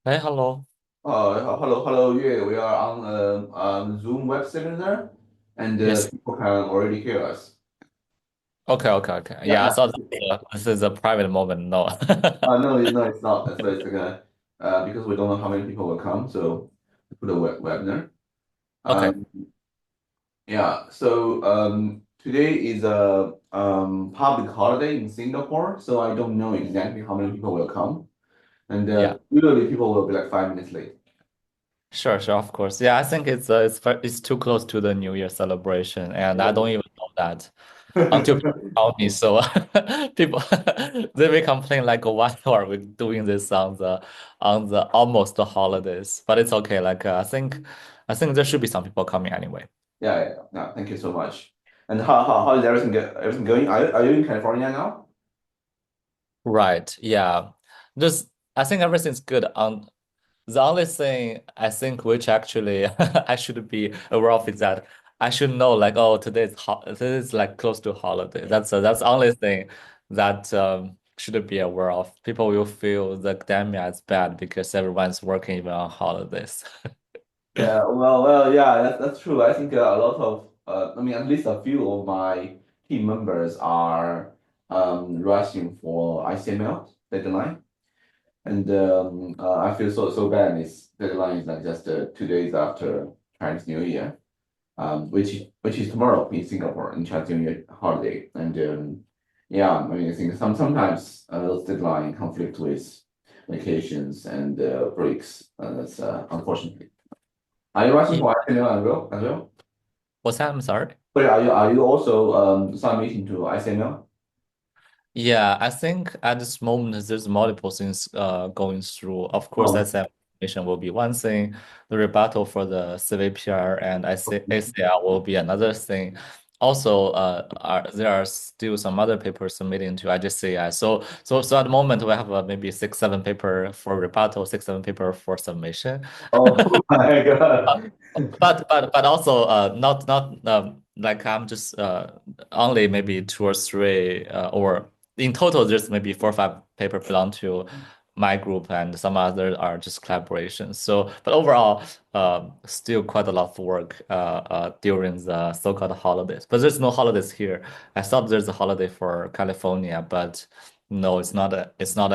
Hey, hello. Hello, Yue. We are on a Zoom web seminar, and Yes. people can already hear us. Okay. Yeah, Yeah, I yeah. thought this is a private moment. No. No, no, it's not. So it's like because we don't know how many people will come, so we put a webinar. Okay. Um, yeah. So today is a public holiday in Singapore, so I don't know exactly how many people will come, and Yeah. usually people will be like 5 minutes late. Sure, of course. Yeah, I think it's too close to the New Year celebration, and I don't even know that until people tell me. So people they may complain like, why are we doing this on the almost the holidays? But it's okay. Like I think there should be some people coming anyway. Yeah. No, thank you so much. And how is everything going? Are you in California now? Right. Yeah. Just I think everything's good. The only thing I think which actually I should be aware of is that I should know like, oh, this is like close to holiday. That's the only thing that should be aware of. People will feel the academia is bad because everyone's working even on holidays. Yeah, yeah, that's true. I think a lot of, I mean, at least a few of my team members are rushing for ICML deadline, and I feel so bad. This deadline is like just 2 days after Chinese New Year, which is tomorrow in Singapore in Chinese New Year holiday, and yeah, I mean, I think sometimes those deadline conflict with vacations and breaks. That's unfortunately. Are you rushing Yeah. for ICML as well? What's that? I'm sorry. But are you also submitting to ICML? Yeah, I think at this moment there's multiple things going through. Of course, Oh, examination will be one thing, the rebuttal for the CVPR and okay. ACL will be another thing. Also, there are still some other papers submitting to IGCI. So at the moment we have maybe six, seven paper for rebuttal, six, seven paper for submission. Oh my God. But also not like I'm just only maybe two or three or in total there's maybe four or five paper belong to my group and some other are just collaborations. So but overall still quite a lot of work during the so-called holidays. But there's no holidays here. I thought there's a holiday for California, but no, it's not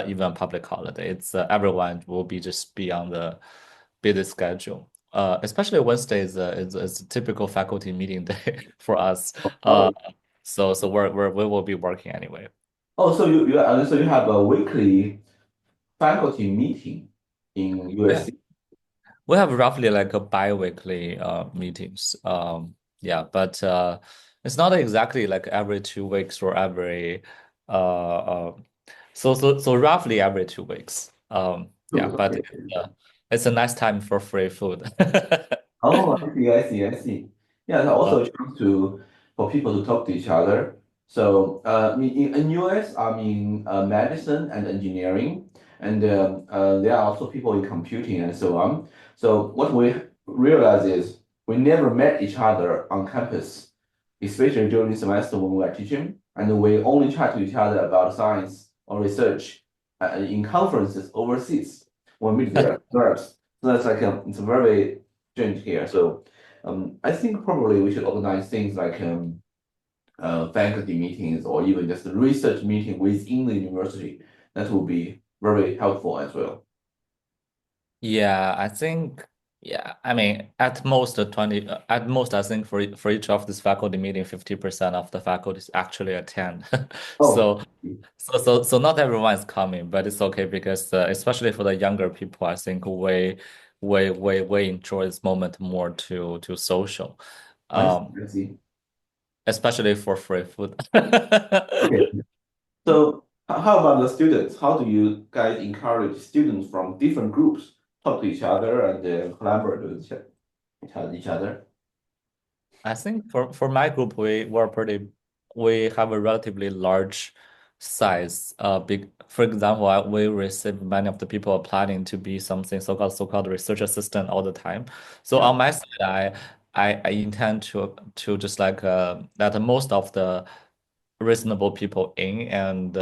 even a public holiday. It's everyone will be on the busy schedule. Especially Wednesday is a typical faculty meeting day for us. Uh, Oh, so we will be working anyway. so you have a weekly faculty meeting in Yeah, USC. we have roughly like a bi-weekly meetings. Yeah, but it's not exactly like every 2 weeks or every uh so roughly every 2 weeks. Yeah, but Okay. it's a nice time for free food. Oh, I see. Yeah, that Uh, also a chance to for people to talk to each other. So, in US, I'm in medicine and engineering, and there are also people in computing and so on. So, what we realize is we never met each other on campus, especially during the semester when we are teaching, and we only chat to each other about science or research in conferences overseas when we meet there. So that's like it's a very change here. So I think probably we should organize things like faculty meetings or even just a research meeting within the university. That will be very helpful as well. Yeah, I think, yeah, I mean, at most 20, at most, I think for each of this faculty meeting, 50% of the faculty actually attend. Oh, So, so not everyone is coming, but it's okay because especially for the younger people, I think we enjoy this moment more to social, I see. um, I see. especially for free food. Okay. So how about the students? How do you guys encourage students from different groups talk to each other and collaborate with each other? I think for my group, we have a relatively large size. Big, for example, we receive many of the people applying to be something so-called research assistant all the time. So Yeah. on my side, I intend to just like let most of the reasonable people in and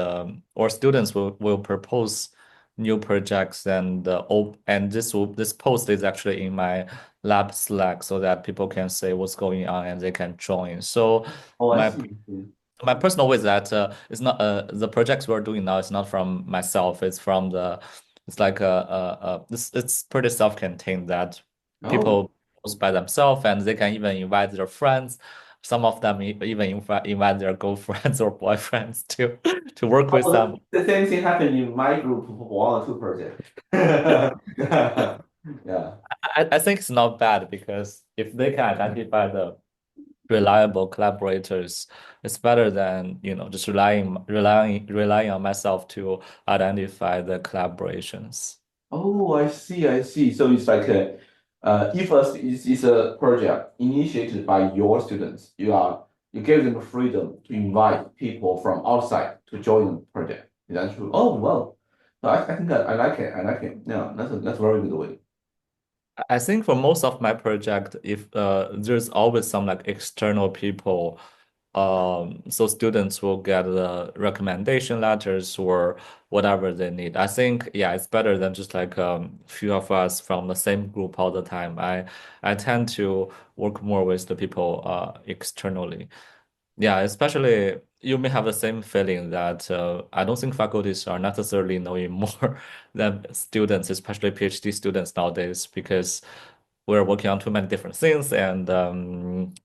or students will propose new projects and this post is actually in my lab Slack so that people can say what's going on and they can join. So Oh, I my see. Mm. my personal way is that it's not the projects we're doing now is not from myself. It's from the it's like it's pretty self-contained that Oh, people post by themselves and they can even invite their friends. Some of them even invite their girlfriends or boyfriends to to work with oh, them. the same thing happened in my group for one or two projects. Yeah. I think it's not bad because if they can identify the reliable collaborators, it's better than, just relying on myself to identify the collaborations. Oh, I see, I see. So it's like if it's a project initiated by your students, you give them freedom to invite people from outside to join the project. Is that true? Oh, well, so I think I like it. I like it. Yeah, that's a very good way. I think for most of my project, if there's always some like external people, so students will get the recommendation letters or whatever they need. I think yeah, it's better than just like few of us from the same group all the time. I tend to work more with the people externally. Yeah, especially you may have the same feeling that I don't think faculties are necessarily knowing more than students, especially PhD students nowadays, because we're working on too many different things, and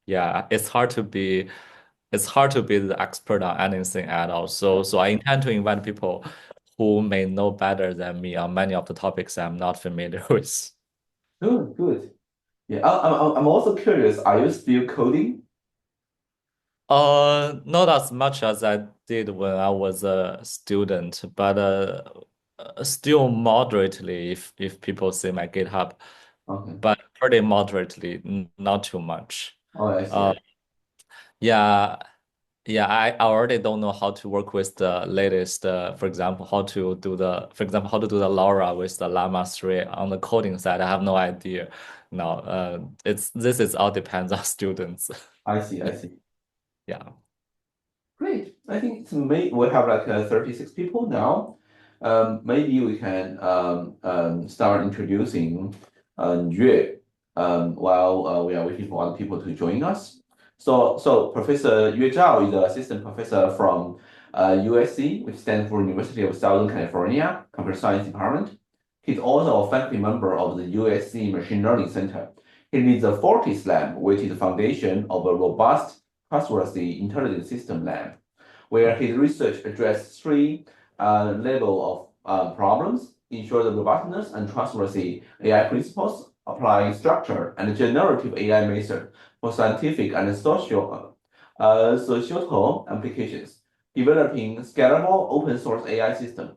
yeah, it's hard to be the expert on anything at all. So I intend to invite people who may know better than me on many of the topics I'm not familiar with. Good, good. Yeah, I'm also curious. Are you still coding? Not as much as I did when I was a student, but still moderately if people see my GitHub, Okay. but pretty moderately, not too much. Oh, I see. Uh, yeah, yeah, I already don't know how to work with the latest, for example, how to do the LoRa with the Llama 3 on the coding side. I have no idea. No, this is all depends on students. I see. I see. Yeah. Great. I think we have like 36 people now. Maybe we can start introducing Yue while we are waiting for other people to join us. So Professor Yue Zhao is an assistant professor from USC, which stands for University of Southern California, Computer Science Department. He's also a faculty member of the USC Machine Learning Center. He leads the Fortis Lab, which is the foundation of a robust trustworthy intelligent system lab, where his research addressed three level of problems: ensure the robustness and trustworthy AI principles, applying structured and generative AI method for scientific and societal applications, developing scalable open source AI system.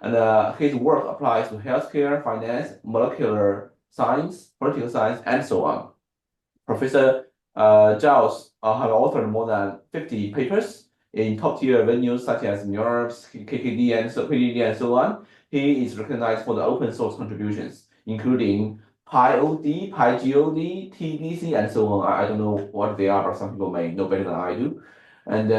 And his work applies to healthcare, finance, molecular science, political science, and so on. Professor Giles have authored more than 50 papers in top-tier venues such as NeurIPS, KKD, and PDD, and so on. He is recognized for the open source contributions, including PyOD, PyGOD, TDC, and so on. I don't know what they are, but some people may know better than I do. And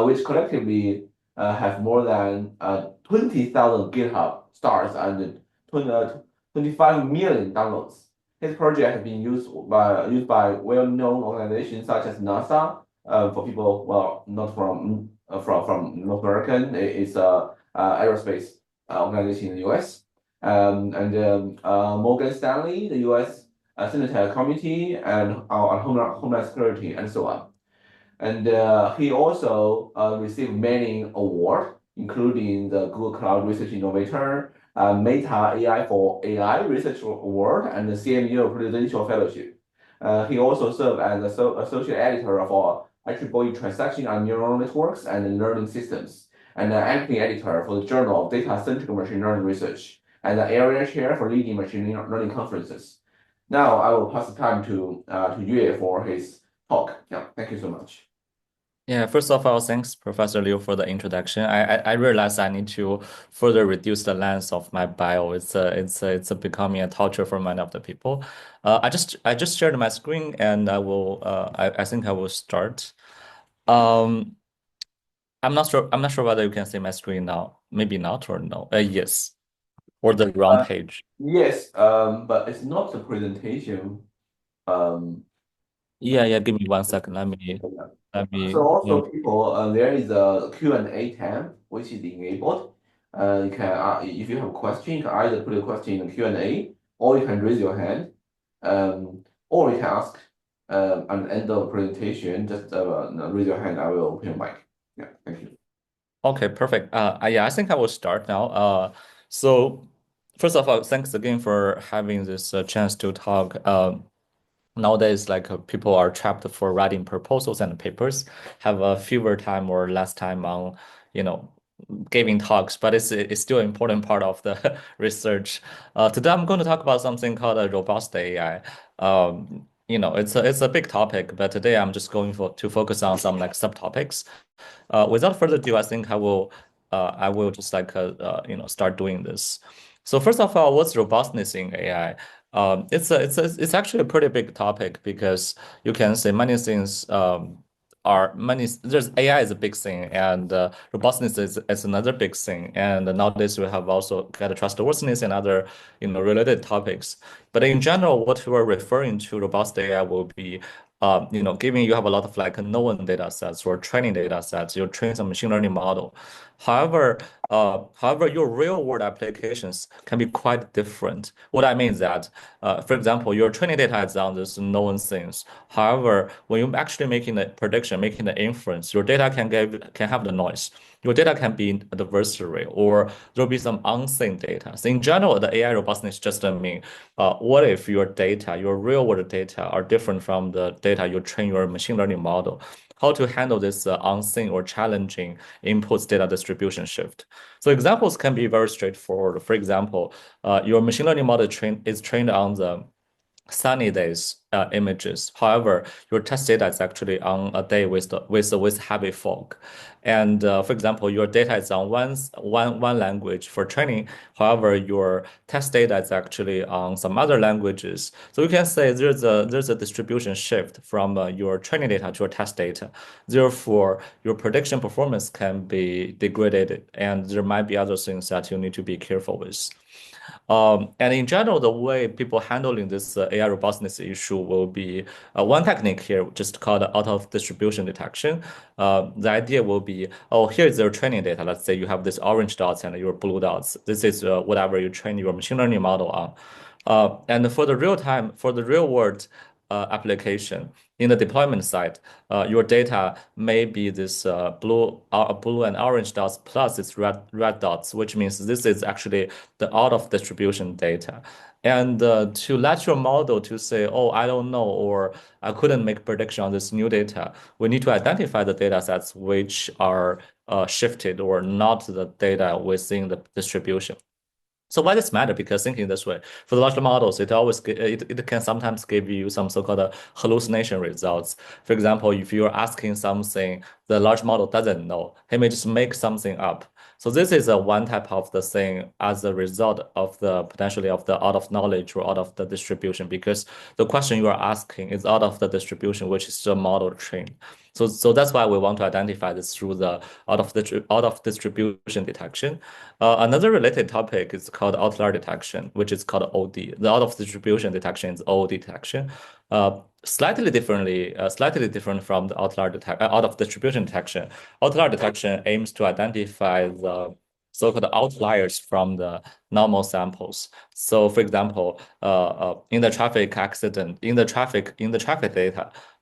which collectively have more than 20,000 GitHub stars and 25 million downloads. His project has been used by well-known organizations such as NASA. For people not from North American, it's a aerospace organization in the U.S. And Morgan Stanley, the U.S. Senate Committee, and on Homeland Security, and so on. And he also received many awards, including the Google Cloud Research Innovator, Meta AI for AI Research Award, and the CMU Presidential Fellowship. He also served as associate editor for IEEE Transaction on Neural Networks and Learning Systems, and an acting editor for the Journal of Data-Centric Machine Learning Research, and the area chair for leading machine learning conferences. Now I will pass the time to Yue for his talk. Yeah, thank you so much. Yeah, first of all, thanks, Professor Liu, for the introduction. I realized I need to further reduce the length of my bio. It's becoming a torture for many of the people. I just shared my screen and I think I will start. Um, I'm not sure whether you can see my screen now. Maybe not or no. Yes. or the wrong page? Yes, but it's not the presentation. Um, Yeah, yeah. Give me 1 second. yeah. Let So me. also people, there is a Q&A tab which is enabled. You can, if you have a question, you can either put a question in the Q&A, or you can raise your hand, or you can ask at the end of the presentation. Just raise your hand. I will open your mic. Yeah, thank you. Okay, perfect. Yeah, I think I will start now. So first of all, thanks again for having this chance to talk. Nowadays, like people are trapped for writing proposals and papers, have a fewer time or less time on, you know, giving talks, but it's still an important part of the research. Today I'm going to talk about something called a robust AI. It's a big topic, but today I'm just going to focus on some like subtopics. Without further ado, I will just start doing this. So first of all, what's robustness in AI? It's actually a pretty big topic because you can say many things are many. There's AI is a big thing, and robustness is another big thing. And nowadays we have also kind of trustworthiness and other related topics. But in general, what we are referring to robust AI will be given you have a lot of like known data sets or training data sets, you train some machine learning model. However, your real world applications can be quite different. What I mean is that, for example, your training data is on this known things. However, when you're actually making the prediction, making the inference, your data can have the noise. Your data can be adversary, or there'll be some unseen data. So in general, the AI robustness just mean what if your data, your real world data, are different from the data you train your machine learning model? How to handle this unseen or challenging inputs data distribution shift? So examples can be very straightforward. For example, your machine learning model is trained on the sunny days images. However, your test data is actually on a day with heavy fog. And for example, your data is on one language for training. However, your test data is actually on some other languages. So you can say there's a distribution shift from your training data to your test data. Therefore, your prediction performance can be degraded, and there might be other things that you need to be careful with. And in general, the way people handling this AI robustness issue will be one technique here, just called out of distribution detection. The idea will be, oh, here is your training data. Let's say you have this orange dots and your blue dots. This is whatever you train your machine learning model on. And for the real world application, in the deployment side, your data may be this blue and orange dots plus its red dots, which means this is actually the out of distribution data. And to let your model to say, oh, I don't know, or I couldn't make prediction on this new data, we need to identify the data sets which are shifted or not the data within the distribution. So why does matter? Because thinking this way, for the large models, it can sometimes give you some so-called hallucination results. For example, if you're asking something the large model doesn't know, he may just make something up. So this is a one type of the thing as a result of the potentially of the out of knowledge or out of the distribution, because the question you are asking is out of the distribution, which is the model trained. So that's why we want to identify this through the out of distribution detection. Another related topic is called outlier detection, which is called OD. The out of distribution detection is OD detection. Slightly different from the out of distribution detection. Outlier detection aims to identify the so-called outliers from the normal samples. So, for example, in the traffic data,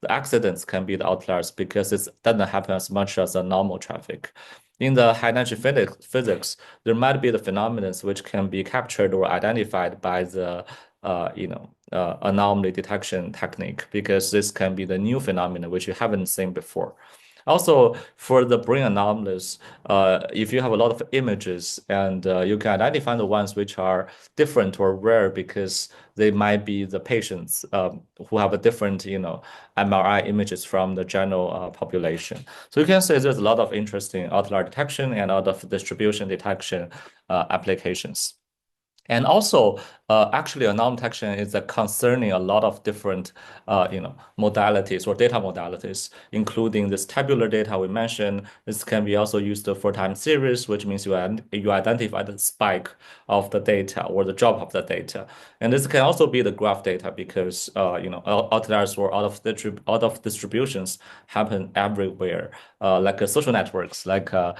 the accidents can be the outliers because it doesn't happen as much as a normal traffic. In the high energy physics, there might be the phenomena which can be captured or identified by the anomaly detection technique, because this can be the new phenomena which you haven't seen before. Also, for the brain anomalies, if you have a lot of images and you can identify the ones which are different or rare because they might be the patients who have a different, MRI images from the general population. So you can say there's a lot of interesting outlier detection and out of distribution detection applications. And also, Actually, anomaly detection is concerning a lot of different, modalities or data modalities, including this tabular data we mentioned. This can be also used for time series, which means you identify the spike of the data or the drop of the data, and this can also be the graph data because outliers or out of distributions happen everywhere, like social networks, like a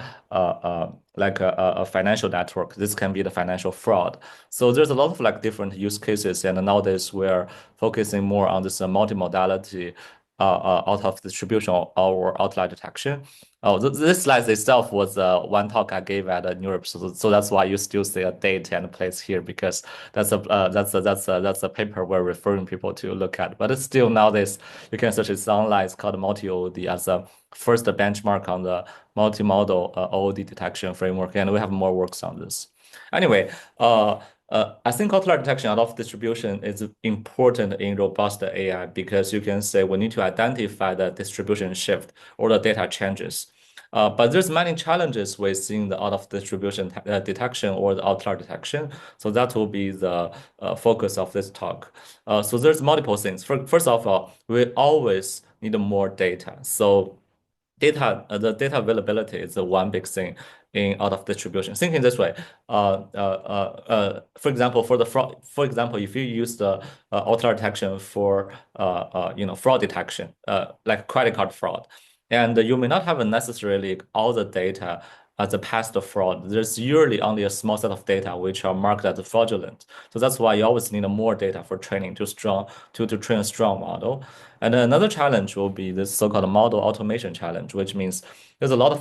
financial network. This can be the financial fraud. So there's a lot of like different use cases, and nowadays we're focusing more on this multimodality out of distribution or outlier detection. Oh, this slide itself was one talk I gave at Europe, so that's why you still see a date and a place here because that's a paper we're referring people to look at. But it's still nowadays you can search it online. It's called multi-OOD as a first benchmark on the multimodal OOD detection framework, and we have more works on this. Anyway, I think outlier detection out of distribution is important in robust AI because you can say we need to identify the distribution shift or the data changes. But there's many challenges within the out of distribution detection or the outlier detection. So that will be the focus of this talk. So there's multiple things. First of all, we always need more data. So the data availability is the one big thing in out of distribution. Thinking this way, for example, for example, if you use the outlier detection for fraud detection, like credit card fraud, and you may not have necessarily all the data as a past fraud. There's usually only a small set of data which are marked as fraudulent. So that's why you always need more data for training to train a strong model. And another challenge will be this so-called model automation challenge, which means there's a lot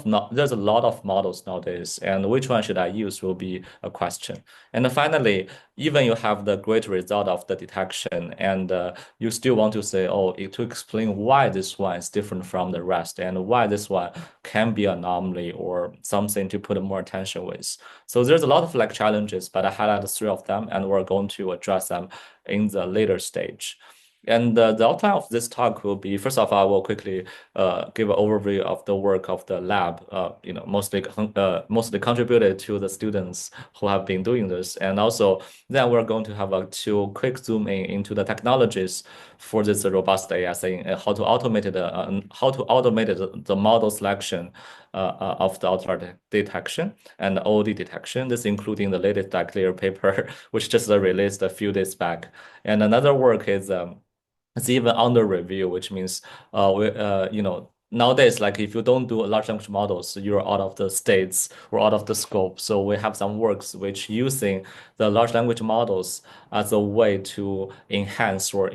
of models nowadays, and which one should I use will be a question. And then finally, even you have the great result of the detection, and you still want to say, oh, to explain why this one is different from the rest, and why this one can be anomaly or something to put more attention with. So there's a lot of like challenges, but I highlighted three of them, and we're going to address them in the later stage. And the outline of this talk will be, first of all, I will quickly give an overview of the work of the lab, mostly contributed to the students who have been doing this. And also then we're going to have a two quick zoom in into the technologies for this robust AI, saying how to automate the model selection of the outlier detection and OD detection. This including the latest Outlier paper, which just released a few days back. And another work is it's even under review, which means nowadays, like if you don't do large language models, you're out of the states or out of the scope. So we have some works which using the large language models as a way to enhance or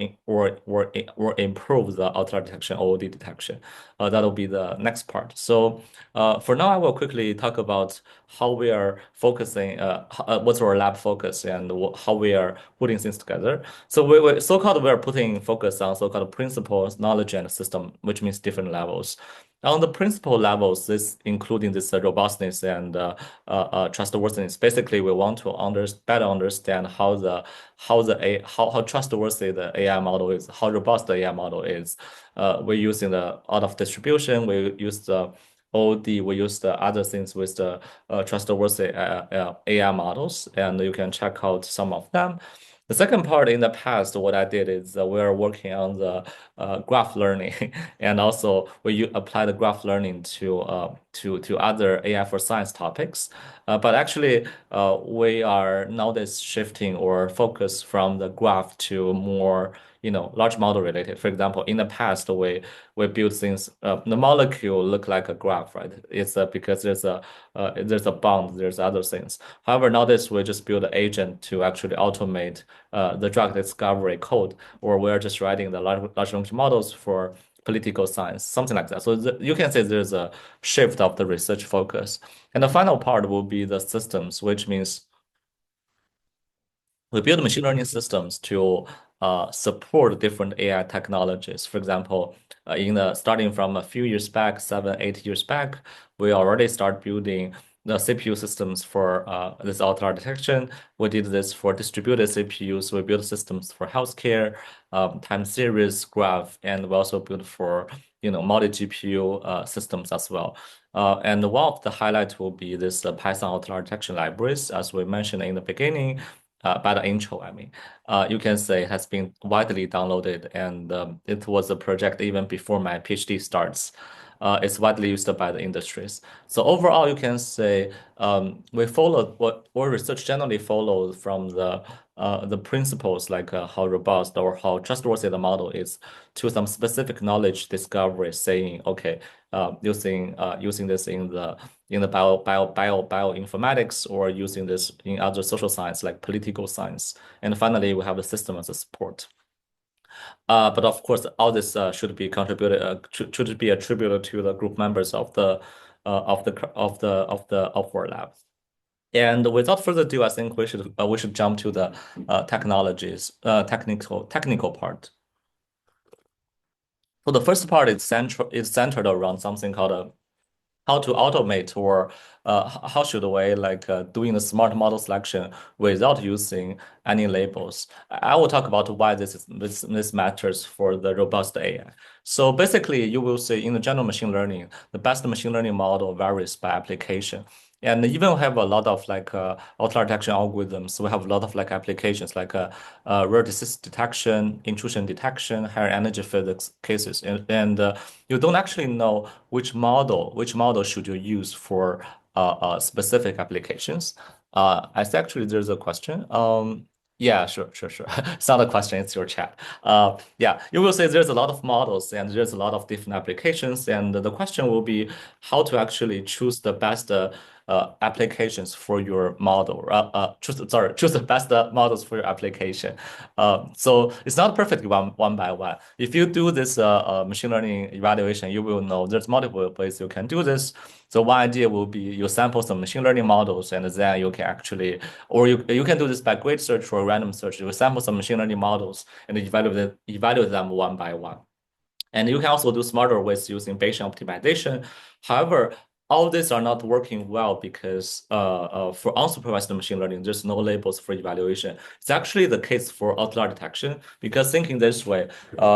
improve the outlier detection, OOD detection. That'll be the next part. So for now, I will quickly talk about how we are focusing, what's our lab focus and how we are putting things together. So so-called we're putting focus on so-called principles, knowledge, and system, which means different levels. On the principle levels, this including this robustness and trustworthiness. Basically, we want to better understand how trustworthy the AI model is, how robust the AI model is. We're using the out of distribution. We use the OD. We use the other things with the trustworthy AI models, and you can check out some of them. The second part in the past, what I did is we are working on the graph learning, and also apply the graph learning to other AI for science topics. But actually, we are nowadays shifting or focus from the graph to more large model related. For example, in the past, we build things. The molecule look like a graph, right? It's because there's a bond, there's other things. However, nowadays we just build an agent to actually automate the drug discovery code, or we're just writing the large language models for political science, something like that. So you can say there's a shift of the research focus. And the final part will be the systems, which means we build machine learning systems to support different AI technologies. For example, starting from a few years back, 7, 8 years back, we already start building the CPU systems for this outlier detection. We did this for distributed CPUs. We built systems for healthcare, time series graph, and we also built for multi-GPU systems as well. And one of the highlights will be this Python outlier detection libraries, as we mentioned in the beginning. by the intro, I mean, you can say has been widely downloaded, and it was a project even before my PhD starts. It's widely used by the industries. So overall, you can say we followed what or research generally follows from the principles like how robust or how trustworthy the model is to some specific knowledge discovery, saying, okay, using this in the bioinformatics or using this in other social science like political science. And finally, we have the system as a support. But of course, all this should be contributed should be attributed to the group members of the Outlier lab. And without further ado, I think we should jump to the technical part. So the first part is centered around something called a how to automate or how should we like doing the smart model selection without using any labels. I will talk about why this matters for the robust AI. So basically, you will see in the general machine learning, the best machine learning model varies by application. And even we have a lot of like outlier detection algorithms. We have a lot of like applications like rare disease detection, intrusion detection, higher energy physics cases, and you don't actually know which model should you use for specific applications. I see actually there's a question. Yeah, sure. It's not a question, it's your chat. Yeah, you will say there's a lot of models and there's a lot of different applications, and the question will be how to actually choose the best applications for your model. Choose the best models for your application. So it's not perfect one by one. If you do this machine learning evaluation, you will know there's multiple ways you can do this. So one idea will be you sample some machine learning models, and then you can actually, or you can do this by grid search or random search. You sample some machine learning models and evaluate them one by one. And you can also do smarter ways using Bayesian optimization. However, all these are not working well because for unsupervised machine learning, there's no labels for evaluation. It's actually the case for outlier detection because thinking this way,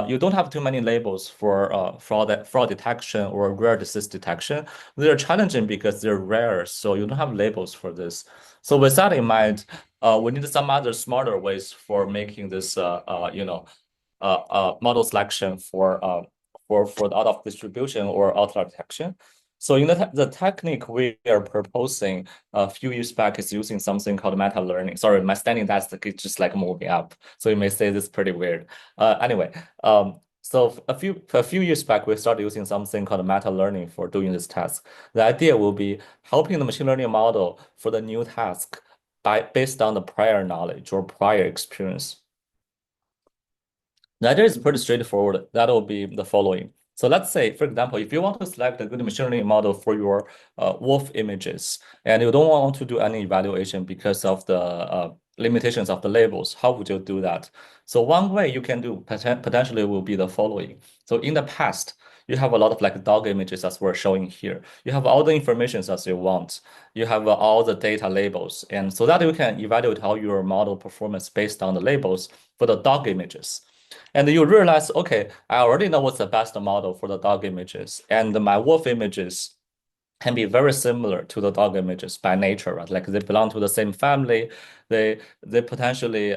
you don't have too many labels for fraud detection or rare disease detection. They're challenging because they're rare, so you don't have labels for this. So with that in mind, we need some other smarter ways for making this, model selection for the out of distribution or outlier detection. So in the technique we are proposing a few years back is using something called meta learning. Sorry, my standing desk is just like moving up, so you may say this is pretty weird. Anyway, so a few years back we started using something called meta learning for doing this task. The idea will be helping the machine learning model for the new task based on the prior knowledge or prior experience. The idea is pretty straightforward. That will be the following. So let's say, for example, if you want to select a good machine learning model for your wolf images, and you don't want to do any evaluation because of the limitations of the labels, how would you do that? So one way you can do potentially will be the following. So in the past, you have a lot of like dog images as we're showing here. You have all the information as you want. You have all the data labels. And so that you can evaluate how your model performance based on the labels for the dog images. And you realize, okay, I already know what's the best model for the dog images, and my wolf images can be very similar to the dog images by nature, right? Like they belong to the same family. They potentially,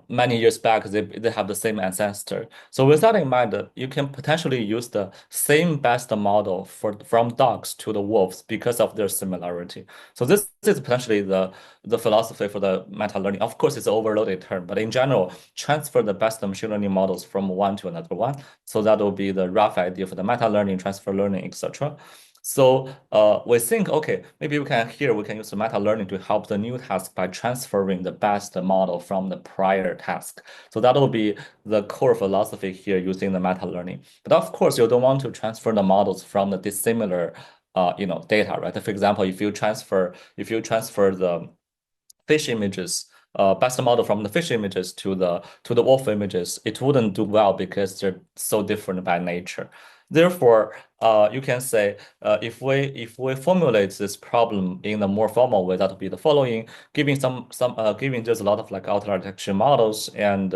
many years back, they have the same ancestor. So with that in mind, you can potentially use the same best model from dogs to the wolves because of their similarity. So this is potentially the philosophy for the meta learning. Of course, it's an overloaded term, but in general, transfer the best machine learning models from one to another one. So that will be the rough idea for the meta learning, transfer learning, etc. So we think, okay, maybe we can use the meta learning to help the new task by transferring the best model from the prior task. So that will be the core philosophy here using the meta learning. But of course, you don't want to transfer the models from the dissimilar, data, right? For example, if you transfer the fish images, best model from the fish images to the wolf images, it wouldn't do well because they're so different by nature. Therefore, you can say if we formulate this problem in a more formal way, that would be the following: giving there's a lot of like outlier detection models, and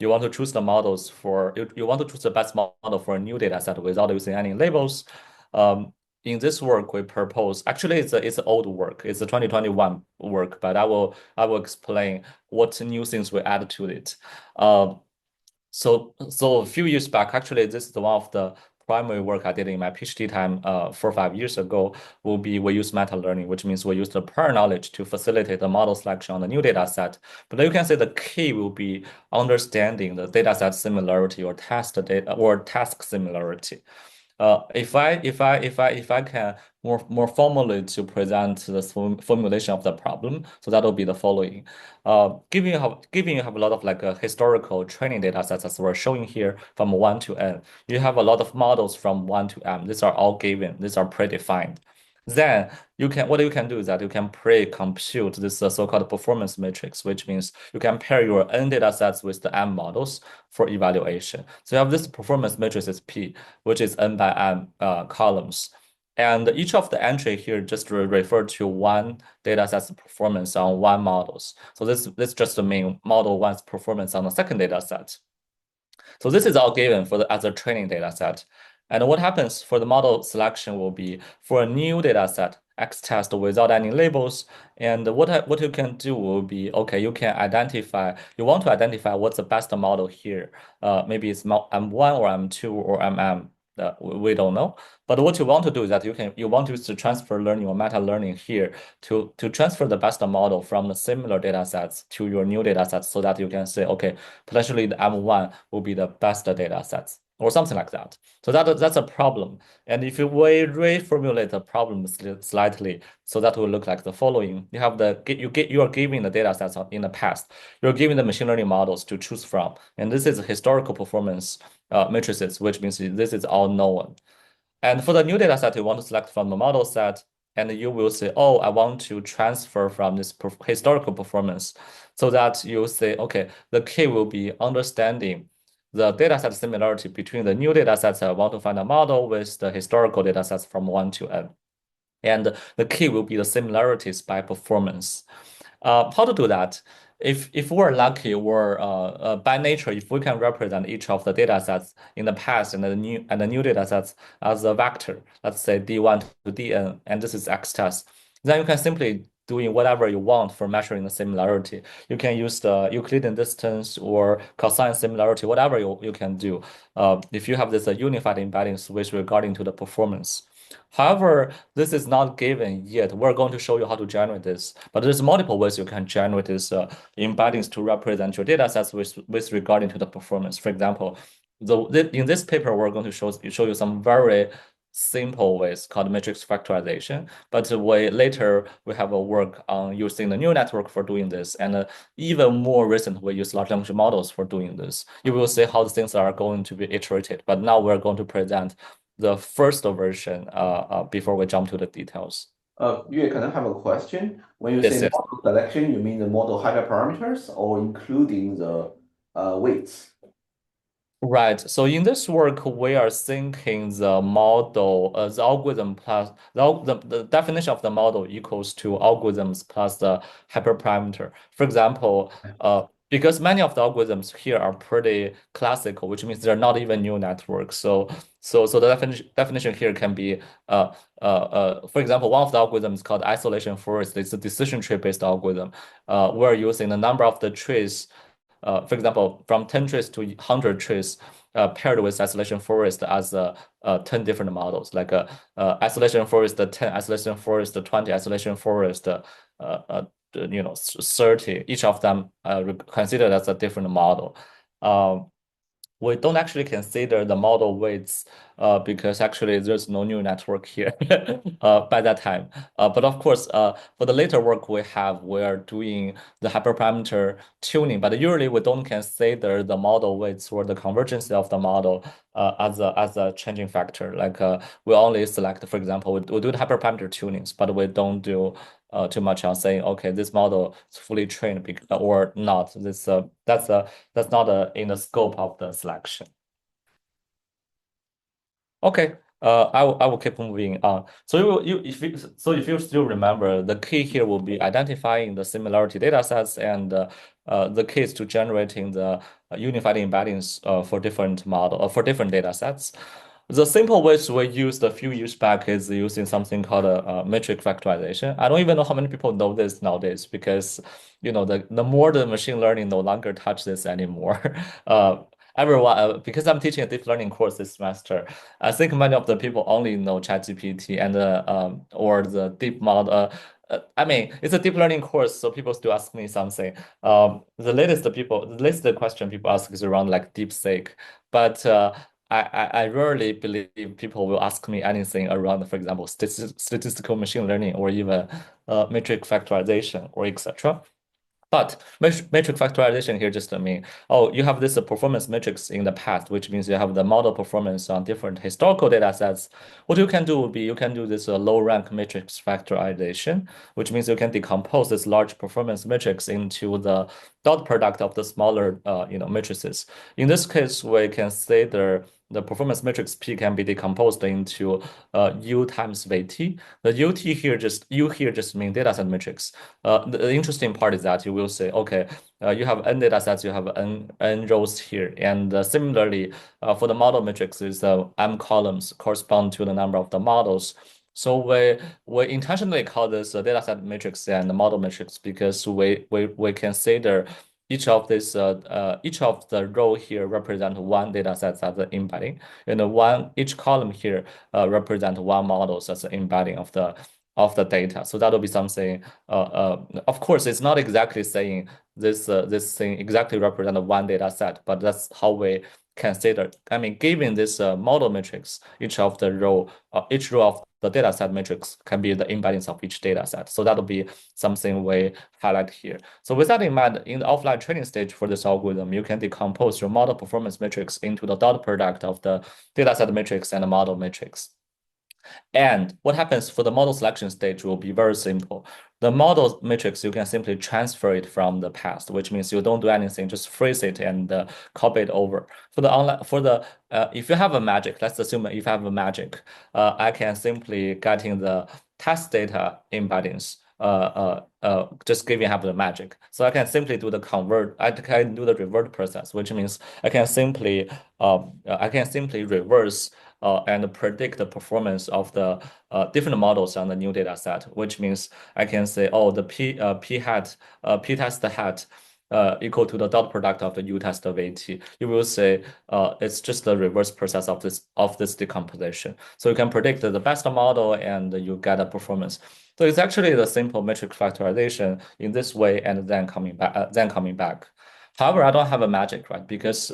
you want to choose the models for you want to choose the best model for a new data set without using any labels. in this work we propose actually it's old work. It's a 2021 work, but I will explain what new things we add to it. Um, so a few years back, actually, this is one of the primary work I did in my PhD time 4 or 5 years ago. We use meta learning, which means we use the prior knowledge to facilitate the model selection on the new data set. But you can say the key will be understanding the data set similarity or task similarity. If I can more formally to present the formulation of the problem, so that will be the following. Given you have a lot of like historical training data sets as we're showing here from 1 to n, you have a lot of models from 1 to m. These are all given. These are predefined. Then what you can do is that you can pre-compute this so-called performance matrix, which means you can pair your n data sets with the m models for evaluation. So you have this performance matrix is P, which is n by m columns. And each of the entry here just refer to one data set's performance on one models. So this just mean model one's performance on the second data set. So this is all given for as a training data set. And what happens for the model selection will be for a new data set, X test without any labels. And what you can do will be, okay, you want to identify what's the best model here. Maybe it's M1 or M2 or MM. We don't know. But what you want to do is that you want to use the transfer learning or meta learning here to transfer the best model from the similar data sets to your new data sets so that you can say, okay, potentially the M1 will be the best data sets or something like that. So that's a problem. And if we reformulate the problem slightly, so that will look like the following. You are giving the data sets in the past. You're giving the machine learning models to choose from. And this is historical performance matrices, which means this is all known. And for the new data set, you want to select from the model set, and you will say, oh, I want to transfer from this historical performance so that you say, okay, the key will be understanding the data set similarity between the new data sets I want to find a model with the historical data sets from 1 to n. And the key will be the similarities by performance. How to do that? If we're lucky, or by nature, if we can represent each of the data sets in the past and the new data sets as a vector, let's say D1 to Dn, and this is X test, then you can simply doing whatever you want for measuring the similarity. You can use the Euclidean distance or cosine similarity, whatever you can do. If you have this unified embeddings with regarding to the performance. However, this is not given yet. We're going to show you how to generate this, but there's multiple ways you can generate this embeddings to represent your data sets with regarding to the performance. For example, in this paper, we're going to show you some very simple ways called matrix factorization, but we have a work on using the neural network for doing this, and even more recent, we use large language models for doing this. You will see how the things are going to be iterated, but now we're going to present the first version before we jump to the details. Yue, can I have a question? When you say Yes, yes. model selection, you mean the model hyperparameters or including the weights? Right. So in this work, we are thinking the model, the algorithm plus the definition of the model equals to algorithms plus the hyperparameter. For example, because many of the algorithms here are pretty classical, which means they're not even neural networks. So the definition here can be, for example, one of the algorithms called isolation forest. It's a decision tree based algorithm. We're using the number of the trees for example, from 10 trees to 100 trees paired with isolation forest as 10 different models, like isolation forest 10, isolation forest 20, isolation forest 30. Each of them considered as a different model. Um, we don't actually consider the model weights because actually there's no neural network here by that time. But of course, for the later work we are doing the hyperparameter tuning, but usually we don't consider the model weights or the convergence of the model as a changing factor. Like we only select, for example, we do the hyperparameter tunings, but we don't do too much on saying, okay, this model is fully trained or not. That's not in the scope of the selection. Okay. I will keep moving on. If you still remember, the key here will be identifying the similarity data sets and the keys to generating the unified embeddings for different data sets. The simple ways we used a few years back is using something called a metric factorization. I don't even know how many people know this nowadays because, the more the machine learning no longer touch this anymore. Uh, everyone, because I'm teaching a deep learning course this semester, I think many of the people only know ChatGPT and or the deep model. I mean, it's a deep learning course, so people still ask me something. The latest question people ask is around like DeepSeek, but I rarely believe people will ask me anything around, for example, statistical machine learning or even metric factorization or etc. But metric factorization here just mean, oh, you have this performance metrics in the past, which means you have the model performance on different historical data sets. What you can do would be you can do this low rank matrix factorization, which means you can decompose this large performance matrix into the dot product of the smaller matrices. In this case, we can say the performance matrix P can be decomposed into U times VT. The UT here just U here just mean dataset matrix. The interesting part is that you will say, okay, you have n data sets, you have n rows here, and similarly, for the model matrices, m columns correspond to the number of the models. So we intentionally call this dataset matrix and the model matrix because we consider each of the row here represent one data set as the embedding, and each column here represent one model as the embedding of the data. So that'll be something. Of course, it's not exactly saying this thing exactly represent one data set, but that's how we consider. I mean, given this model matrix, each row of the data set matrix can be the embeddings of each data set. So that'll be something we highlight here. So with that in mind, in the offline training stage for this algorithm, you can decompose your model performance matrix into the dot product of the dataset matrix and the model matrix. And what happens for the model selection stage will be very simple. The model matrix, you can simply transfer it from the past, which means you don't do anything, just freeze it and copy it over. If you have a magic, let's assume if I have a magic, I can simply getting the test data embeddings. Just giving have the magic. So I can simply do the convert. I can do the revert process, which means I can simply reverse and predict the performance of the different models on the new data set, which means I can say, oh, the p test hat equal to the dot product of the u test of at. You will say it's just the reverse process of this decomposition. So you can predict the best model and you get a performance. So it's actually the simple metric factorization in this way and then coming back. However, I don't have a magic, right? Because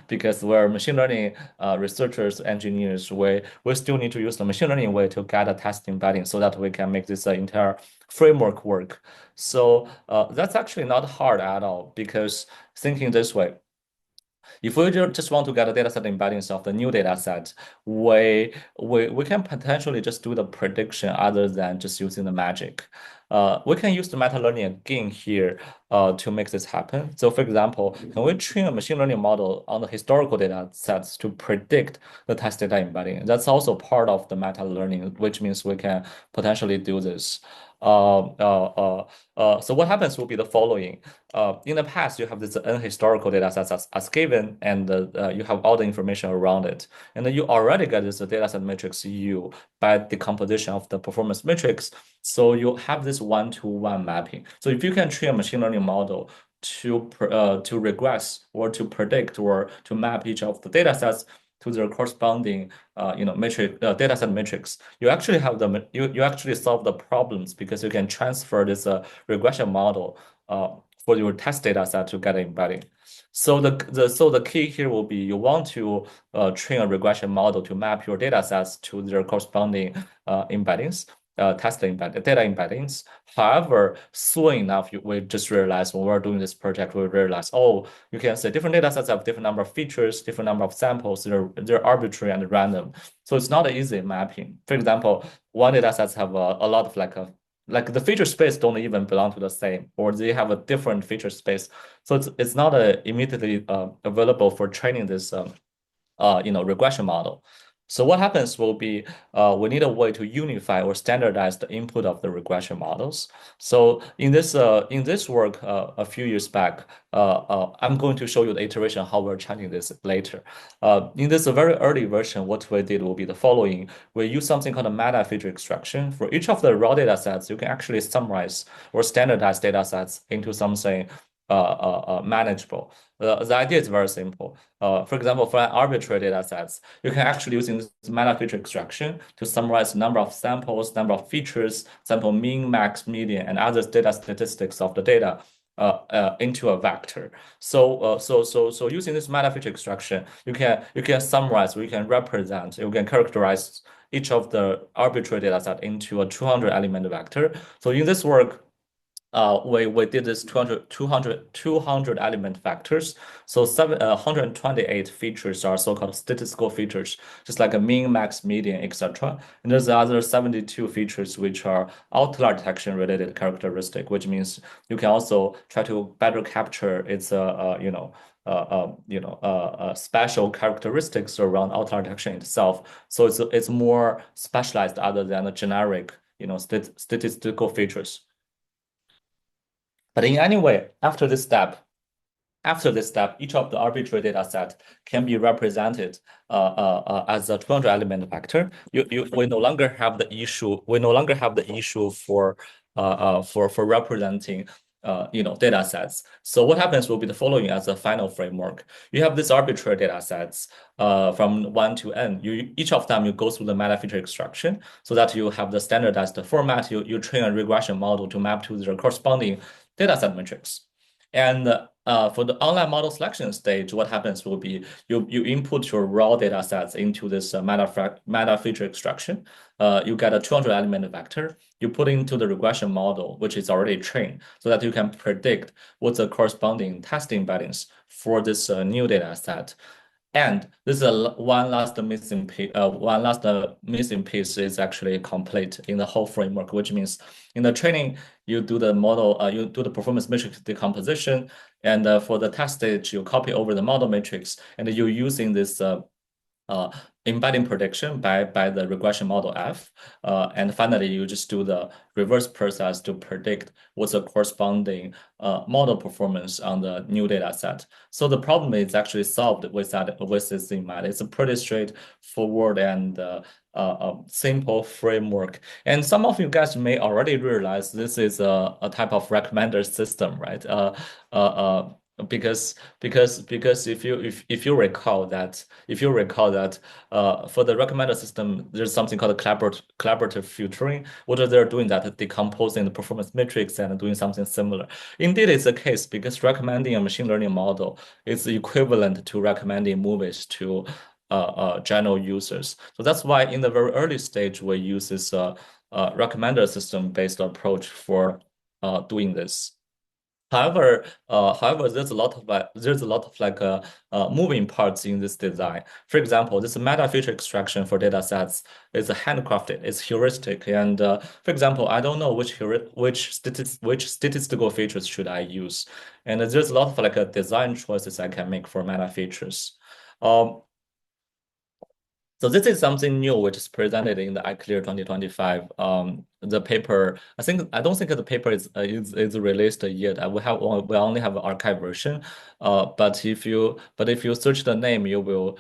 because we're machine learning researchers, engineers, we still need to use the machine learning way to get a test embedding so that we can make this entire framework work. So that's actually not hard at all because thinking this way, if we just want to get a data set embeddings of the new data set, we can potentially just do the prediction other than just using the magic. We can use the meta learning again here to make this happen. So for example, can we train a machine learning model on the historical data sets to predict the test data embedding? That's also part of the meta learning, which means we can potentially do this. So what happens will be the following. In the past, you have this unhistorical data sets as given, and you have all the information around it. And then you already get this data set matrix U by decomposition of the performance matrix. So you have this one-to-one mapping. So if you can train a machine learning model to regress or to predict or to map each of the data sets to their corresponding matrix data set matrix, you actually you actually solve the problems because you can transfer this regression model for your test data set to get embedding. So the key here will be you want to train a regression model to map your data sets to their corresponding embeddings, data embeddings. However, soon enough, we just realized when we're doing this project, we realized, oh, you can say different data sets have different number of features, different number of samples. They're arbitrary and random. So it's not an easy mapping. For example, one data sets have a lot of like the feature space don't even belong to the same, or they have a different feature space. So it's not immediately available for training this regression model. So what happens will be we need a way to unify or standardize the input of the regression models. So in this work a few years back, I'm going to show you the iteration how we're changing this later. In this very early version, what we did will be the following: we use something called a meta feature extraction. For each of the raw data sets, you can actually summarize or standardize data sets into something manageable. The idea is very simple. For example, for an arbitrary data sets, you can actually using this meta feature extraction to summarize number of samples, number of features, sample mean, max, median, and other data statistics of the data into a vector. So using this meta feature extraction, you can summarize, or you can represent, you can characterize each of the arbitrary data set into a 200 element vector. So in this work, we did this 200 element factors. So 128 features are so-called statistical features, just like a mean, max, median, etc. And there's the other 72 features which are outlier detection related characteristic, which means you can also try to better capture its special characteristics around outlier detection itself. So it's more specialized other than the generic, statistical features. But in any way, after this step, each of the arbitrary data set can be represented as a 200 element vector. We no longer have the issue. We no longer have the issue for representing data sets. So what happens will be the following as a final framework. You have these arbitrary data sets from 1 to n. Each of them you go through the meta feature extraction so that you have the standardized format. You train a regression model to map to the corresponding dataset matrix. And for the online model selection stage, what happens will be you input your raw data sets into this meta feature extraction. You get a 200 element vector. You put into the regression model, which is already trained, so that you can predict what's the corresponding testing embeddings for this new data set. And this is one last missing piece is actually complete in the whole framework, which means in the training you do the model, you do the performance matrix decomposition, and for the test stage you copy over the model matrix, and you're using this uh, embedding prediction by the regression model F. And finally, you just do the reverse process to predict what's the corresponding model performance on the new data set. So the problem is actually solved with this in mind. It's a pretty straightforward and simple framework. And some of you guys may already realize this is a type of recommender system, right? Because if you recall that for the recommender system, there's something called collaborative filtering. What they're doing that decomposing the performance matrix and doing something similar. Indeed, it's the case because recommending a machine learning model is equivalent to recommending movies to general users. So that's why in the very early stage we use this recommender system based approach for doing this. However, there's a lot of moving parts in this design. For example, this meta feature extraction for data sets is handcrafted, it's heuristic, and for example, I don't know which statistical features should I use, and there's a lot of design choices I can make for meta features. Um, so this is something new which is presented in the Outlier 2025. The paper, I don't think the paper is released yet. We only have an archive version. But if you search the name, you will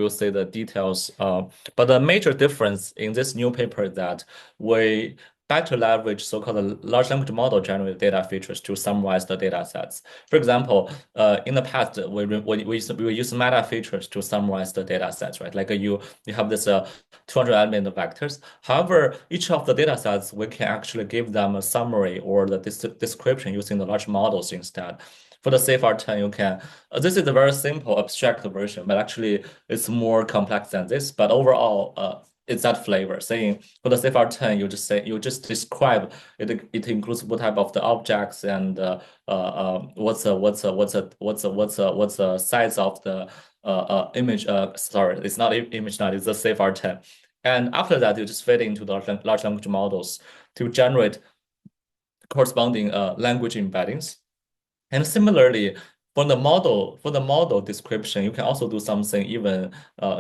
see the details. But the major difference in this new paper is that we better leverage so-called large language model generated data features to summarize the data sets. For example, in the past, we use meta features to summarize the data sets, right? Like you have this 200 element vectors. However, each of the data sets, we can actually give them a summary or the description using the large models instead. For the CFR10, you can, this is a very simple abstract version, but actually it's more complex than this. But overall, it's that flavor. Saying for the CFR10, you just describe it. It includes what type of the objects and what's the size of the image. Sorry, it's not image now. It's the CFR10. And after that, you just feed into the large language models to generate corresponding language embeddings. And similarly, For the model description, you can also do something even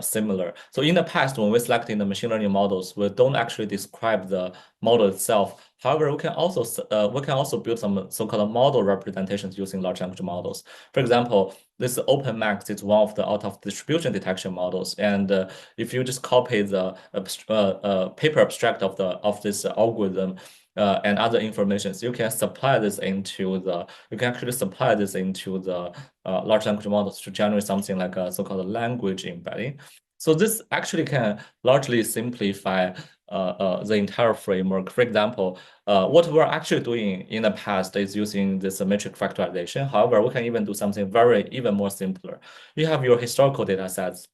similar. So in the past, when we're selecting the machine learning models, we don't actually describe the model itself. However, we can also build some so-called model representations using large language models. For example, this OpenMax is one of the out of distribution detection models, and if you just copy the paper abstract of this algorithm and other informations, you can supply this into the you can actually supply this into the large language models to generate something like a so-called language embedding. So this actually can largely simplify the entire framework. For example, what we're actually doing in the past is using this metric factorization. However, we can even do something very even more simpler. You have your historical data sets,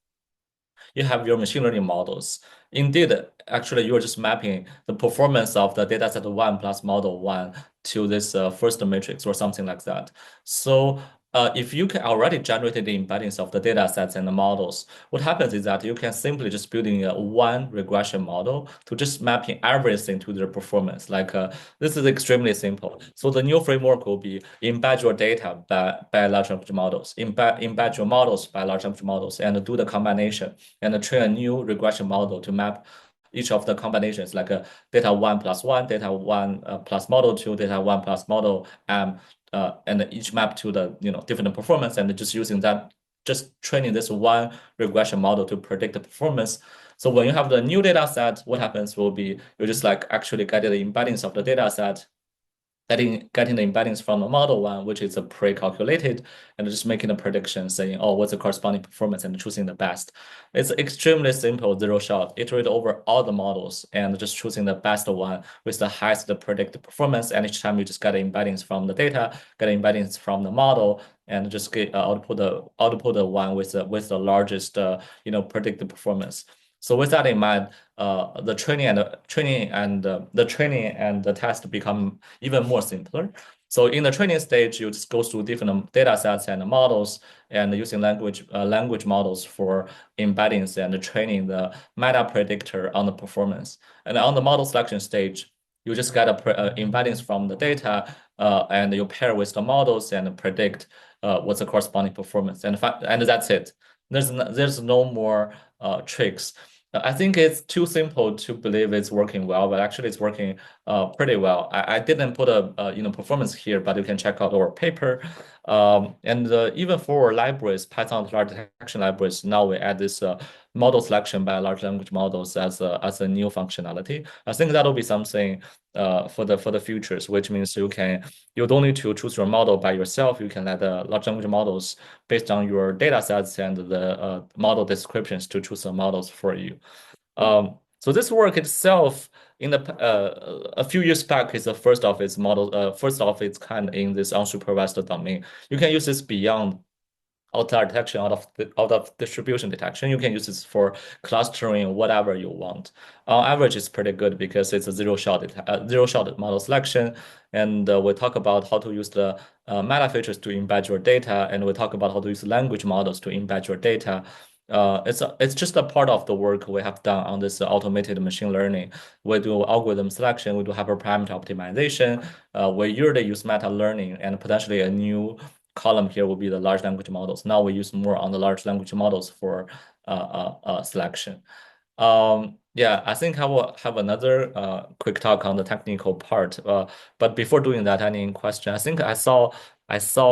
you have your machine learning models. Indeed, actually, you're just mapping the performance of the dataset one plus model one to this first matrix or something like that. So if you can already generate the embeddings of the data sets and the models, what happens is that you can simply just building a one regression model to just mapping everything to their performance. Like this is extremely simple. So the new framework will be embed your data by large language models, embed your models by large language models, and do the combination and train a new regression model to map each of the combinations, like data one plus one, data one plus model two, data one plus model M, and each map to the different performance, and just using that, just training this one regression model to predict the performance. So when you have the new data set, what happens will be you just like actually get the embeddings of the data set, getting the embeddings from the model one, which is a pre-calculated, and just making a prediction saying, oh, what's the corresponding performance and choosing the best. It's extremely simple, zero shot. Iterate over all the models and just choosing the best one with the highest predicted performance. And each time you just get embeddings from the data, get embeddings from the model, and just get output the one with the largest predicted performance. So with that in mind, the training and the test become even more simpler. So in the training stage, you just go through different data sets and models and using language models for embeddings and training the meta predictor on the performance. And on the model selection stage, you just get embeddings from the data and you pair with the models and predict what's the corresponding performance. And that's it. There's no more tricks. I think it's too simple to believe it's working well, but actually it's working pretty well. I didn't put a performance here, but you can check out our paper. And even for libraries, Python large detection libraries, now we add this model selection by large language models as a new functionality. I think that'll be something for the futures, which means you don't need to choose your model by yourself. You can let the large language models based on your data sets and the model descriptions to choose the models for you. So this work itself in a few years back is the first of its kind in this unsupervised domain. You can use this beyond outlier detection, out of distribution detection. You can use this for clustering, whatever you want. On average, it's pretty good because it's a zero shot model selection. And we talk about how to use the meta features to embed your data, and we talk about how to use language models to embed your data. It's just a part of the work we have done on this automated machine learning. We do algorithm selection, we do hyperparameter optimization. We usually use meta learning, and potentially a new column here will be the large language models. Now we use more on the large language models for selection. Yeah, I think I will have another quick talk on the technical part. But before doing that, any question? I think I saw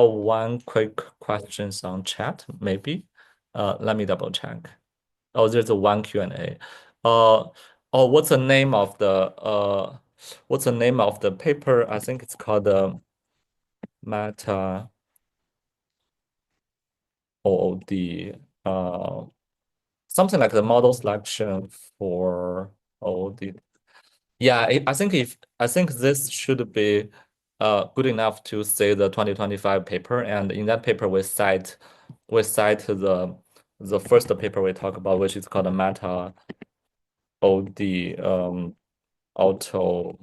one quick questions on chat, maybe. Let me double check. Oh, there's a one Q&A. Oh, what's the name of the paper? I think it's called Meta OOD. Something like the model selection for OOD. Yeah, I think this should be good enough to say the 2025 paper. And in that paper, we cite the first paper we talk about, which is called the Meta OD auto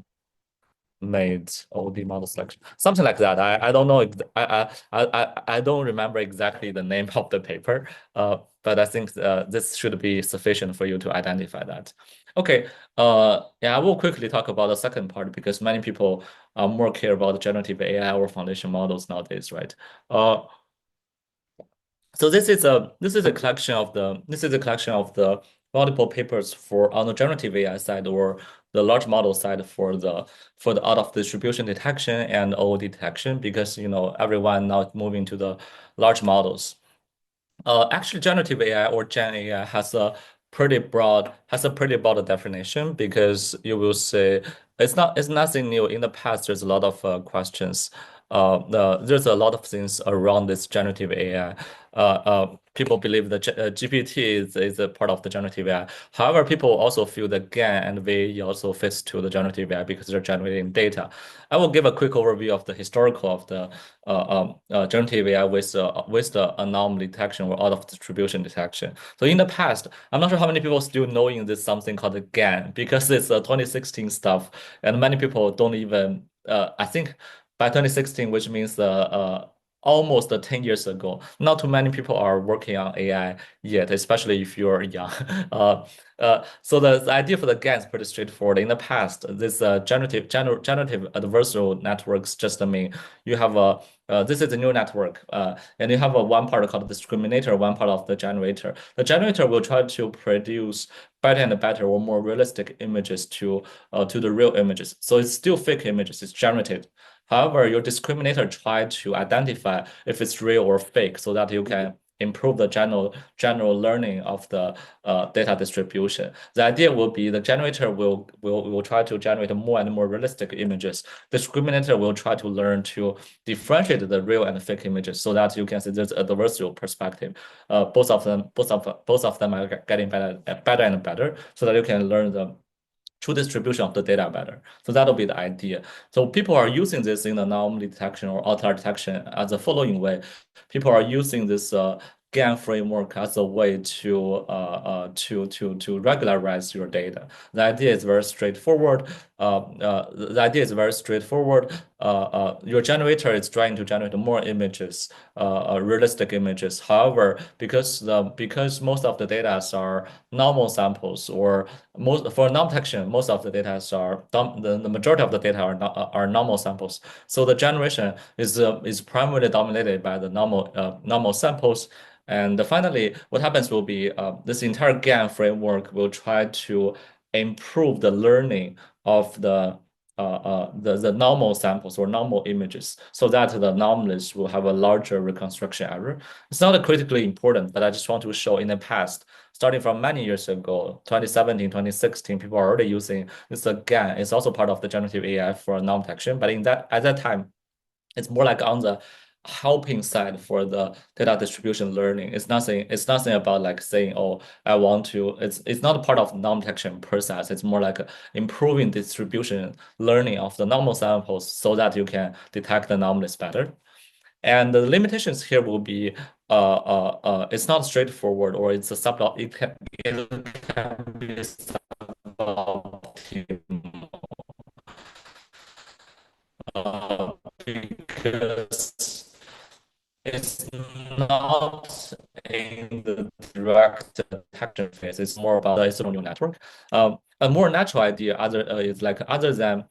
made OD model selection, something like that. I don't know. I don't remember exactly the name of the paper. But I think this should be sufficient for you to identify that. Okay. Yeah, I will quickly talk about the second part because many people more care about generative AI or foundation models nowadays, right? So this is a collection of the multiple papers for on the generative AI side or the large model side for the out of distribution detection and OOD detection because everyone now is moving to the large models. Actually, generative AI or Gen AI has a pretty broad definition because you will say it's nothing new. In the past, there's a lot of questions. There's a lot of things around this generative AI. People believe that GPT is a part of the generative AI. However, people also feel that GAN and VAE also fits to the generative AI because they're generating data. I will give a quick overview of the historical of the generative AI with the anomaly detection or out of distribution detection. So in the past, I'm not sure how many people still knowing this something called the GAN because it's 2016 stuff, and many people don't even. I think by 2016, which means almost 10 years ago, not too many people are working on AI yet, especially if you're young. So the idea for the GAN is pretty straightforward. In the past, this generative adversarial networks just mean you have a this is a neural network, and you have a one part called discriminator, one part of the generator. The generator will try to produce better and better or more realistic images to the real images. So it's still fake images, it's generated. However, your discriminator try to identify if it's real or fake so that you can improve the general learning of the data distribution. The idea will be the generator will try to generate more and more realistic images. The discriminator will try to learn to differentiate the real and fake images so that you can see there's a adversarial perspective. Both of them are getting better and better so that you can learn the true distribution of the data better. So that'll be the idea. So people are using this in anomaly detection or outlier detection as the following way. People are using this GAN framework as a way to regularize your data. The idea is very straightforward. Your generator is trying to generate more images, realistic images. However, because most of the data are normal samples or most for non-detection, most of the data the majority of the data are normal samples. So the generation is primarily dominated by the normal samples. And finally, what happens will be this entire GAN framework will try to improve the learning of the normal samples or normal images so that the anomalies will have a larger reconstruction error. It's not critically important, but I just want to show in the past, starting from many years ago, 2017, 2016, people are already using this again. It's also part of the generative AI for anomaly detection, but at that time, it's more like on the helping side for the data distribution learning. It's nothing about like saying, oh, I want to, it's not a part of non-detection process. It's more like improving distribution learning of the normal samples so that you can detect the anomalies better. And the limitations here will be it's not straightforward or it's a it can be suboptimal because it's not in the direct detection phase. It's more about the neural network. A more natural idea is like other than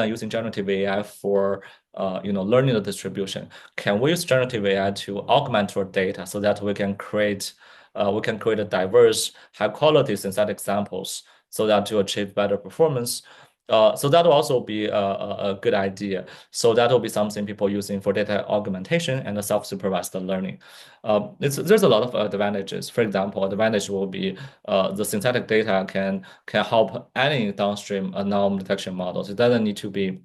using generative AI for learning the distribution, can we use generative AI to augment our data so that we can create a diverse, high quality synthetic samples so that to achieve better performance. So that will also be a good idea. So that will be something people using for data augmentation and self-supervised learning. There's a lot of advantages. For example, advantage will be the synthetic data can help any downstream anomaly detection models. It doesn't need to be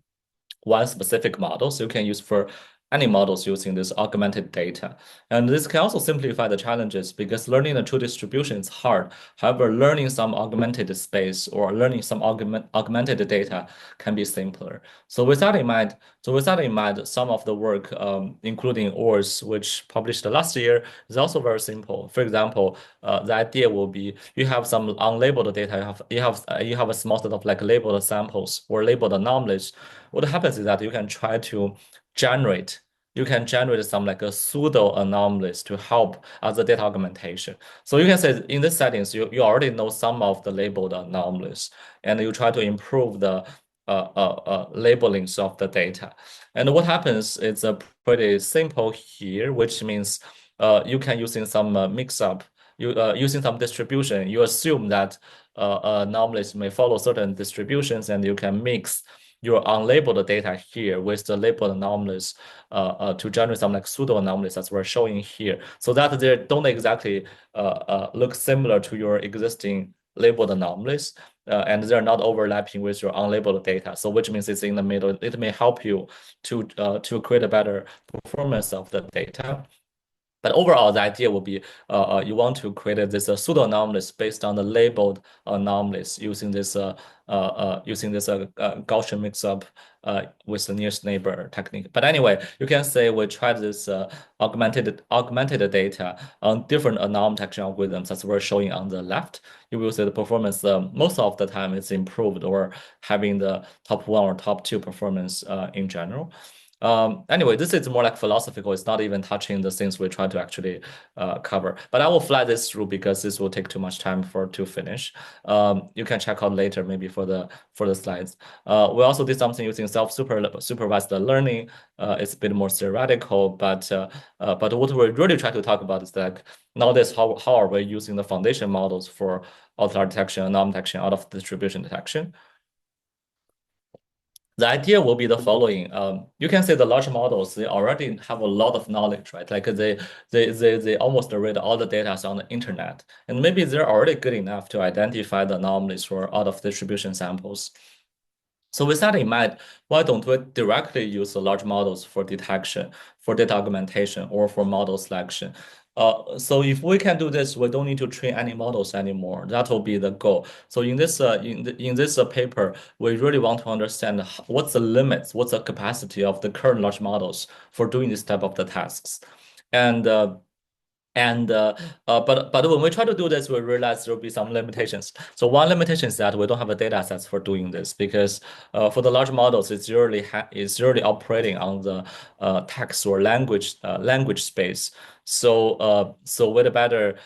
one specific model, so you can use for any models using this augmented data. And this can also simplify the challenges because learning the true distribution is hard. However, learning some augmented space or learning some augmented data can be simpler. So with that in mind, some of the work, including ORS, which published last year, is also very simple. For example, the idea will be you have some unlabeled data, you have a small set of like labeled samples or labeled anomalies. What happens is that generate you can generate some like a pseudo anomalies to help as a data augmentation. So you can say in this settings, you already know some of the labeled anomalies, and you try to improve the labelings of the data. And what happens is a pretty simple here, which means you can using some mix up, using some distribution, you assume that anomalies may follow certain distributions, and you can mix your unlabeled data here with the labeled anomalies to generate some like pseudo anomalies as we're showing here, so that they don't exactly look similar to your existing labeled anomalies, and they're not overlapping with your unlabeled data. So which means it's in the middle. It may help you to create a better performance of the data. But overall, the idea will be you want to create this pseudo anomalies based on the labeled anomalies using this Gaussian mix-up with the nearest neighbor technique. But anyway, you can say we tried this augmented data on different anomaly detection algorithms as we're showing on the left. You will see the performance most of the time is improved or having the top one or top two performance in general. Anyway, this is more like philosophical. It's not even touching the things we try to actually cover. But I will fly this through because this will take too much time to finish. You can check out later maybe for the slides. We also did something using self-supervised learning. It's a bit more theoretical, but what we really try to talk about is that nowadays how are we using the foundation models for outlier detection, anomaly detection, out of distribution detection. The idea will be the following. You can say the large models, they already have a lot of knowledge, right? Like they almost read all the data on the internet. And maybe they're already good enough to identify the anomalies for out of distribution samples. So with that in mind, why don't we directly use the large models for detection, for data augmentation, or for model selection? So if we can do this, we don't need to train any models anymore. That will be the goal. So in this paper, we really want to understand what's the limits, what's the capacity of the current large models for doing this type of the tasks, and and but when we try to do this, we realize there will be some limitations. So one limitation is that we don't have a data sets for doing this because for the large models, it's usually operating on the text or language space. So we'd better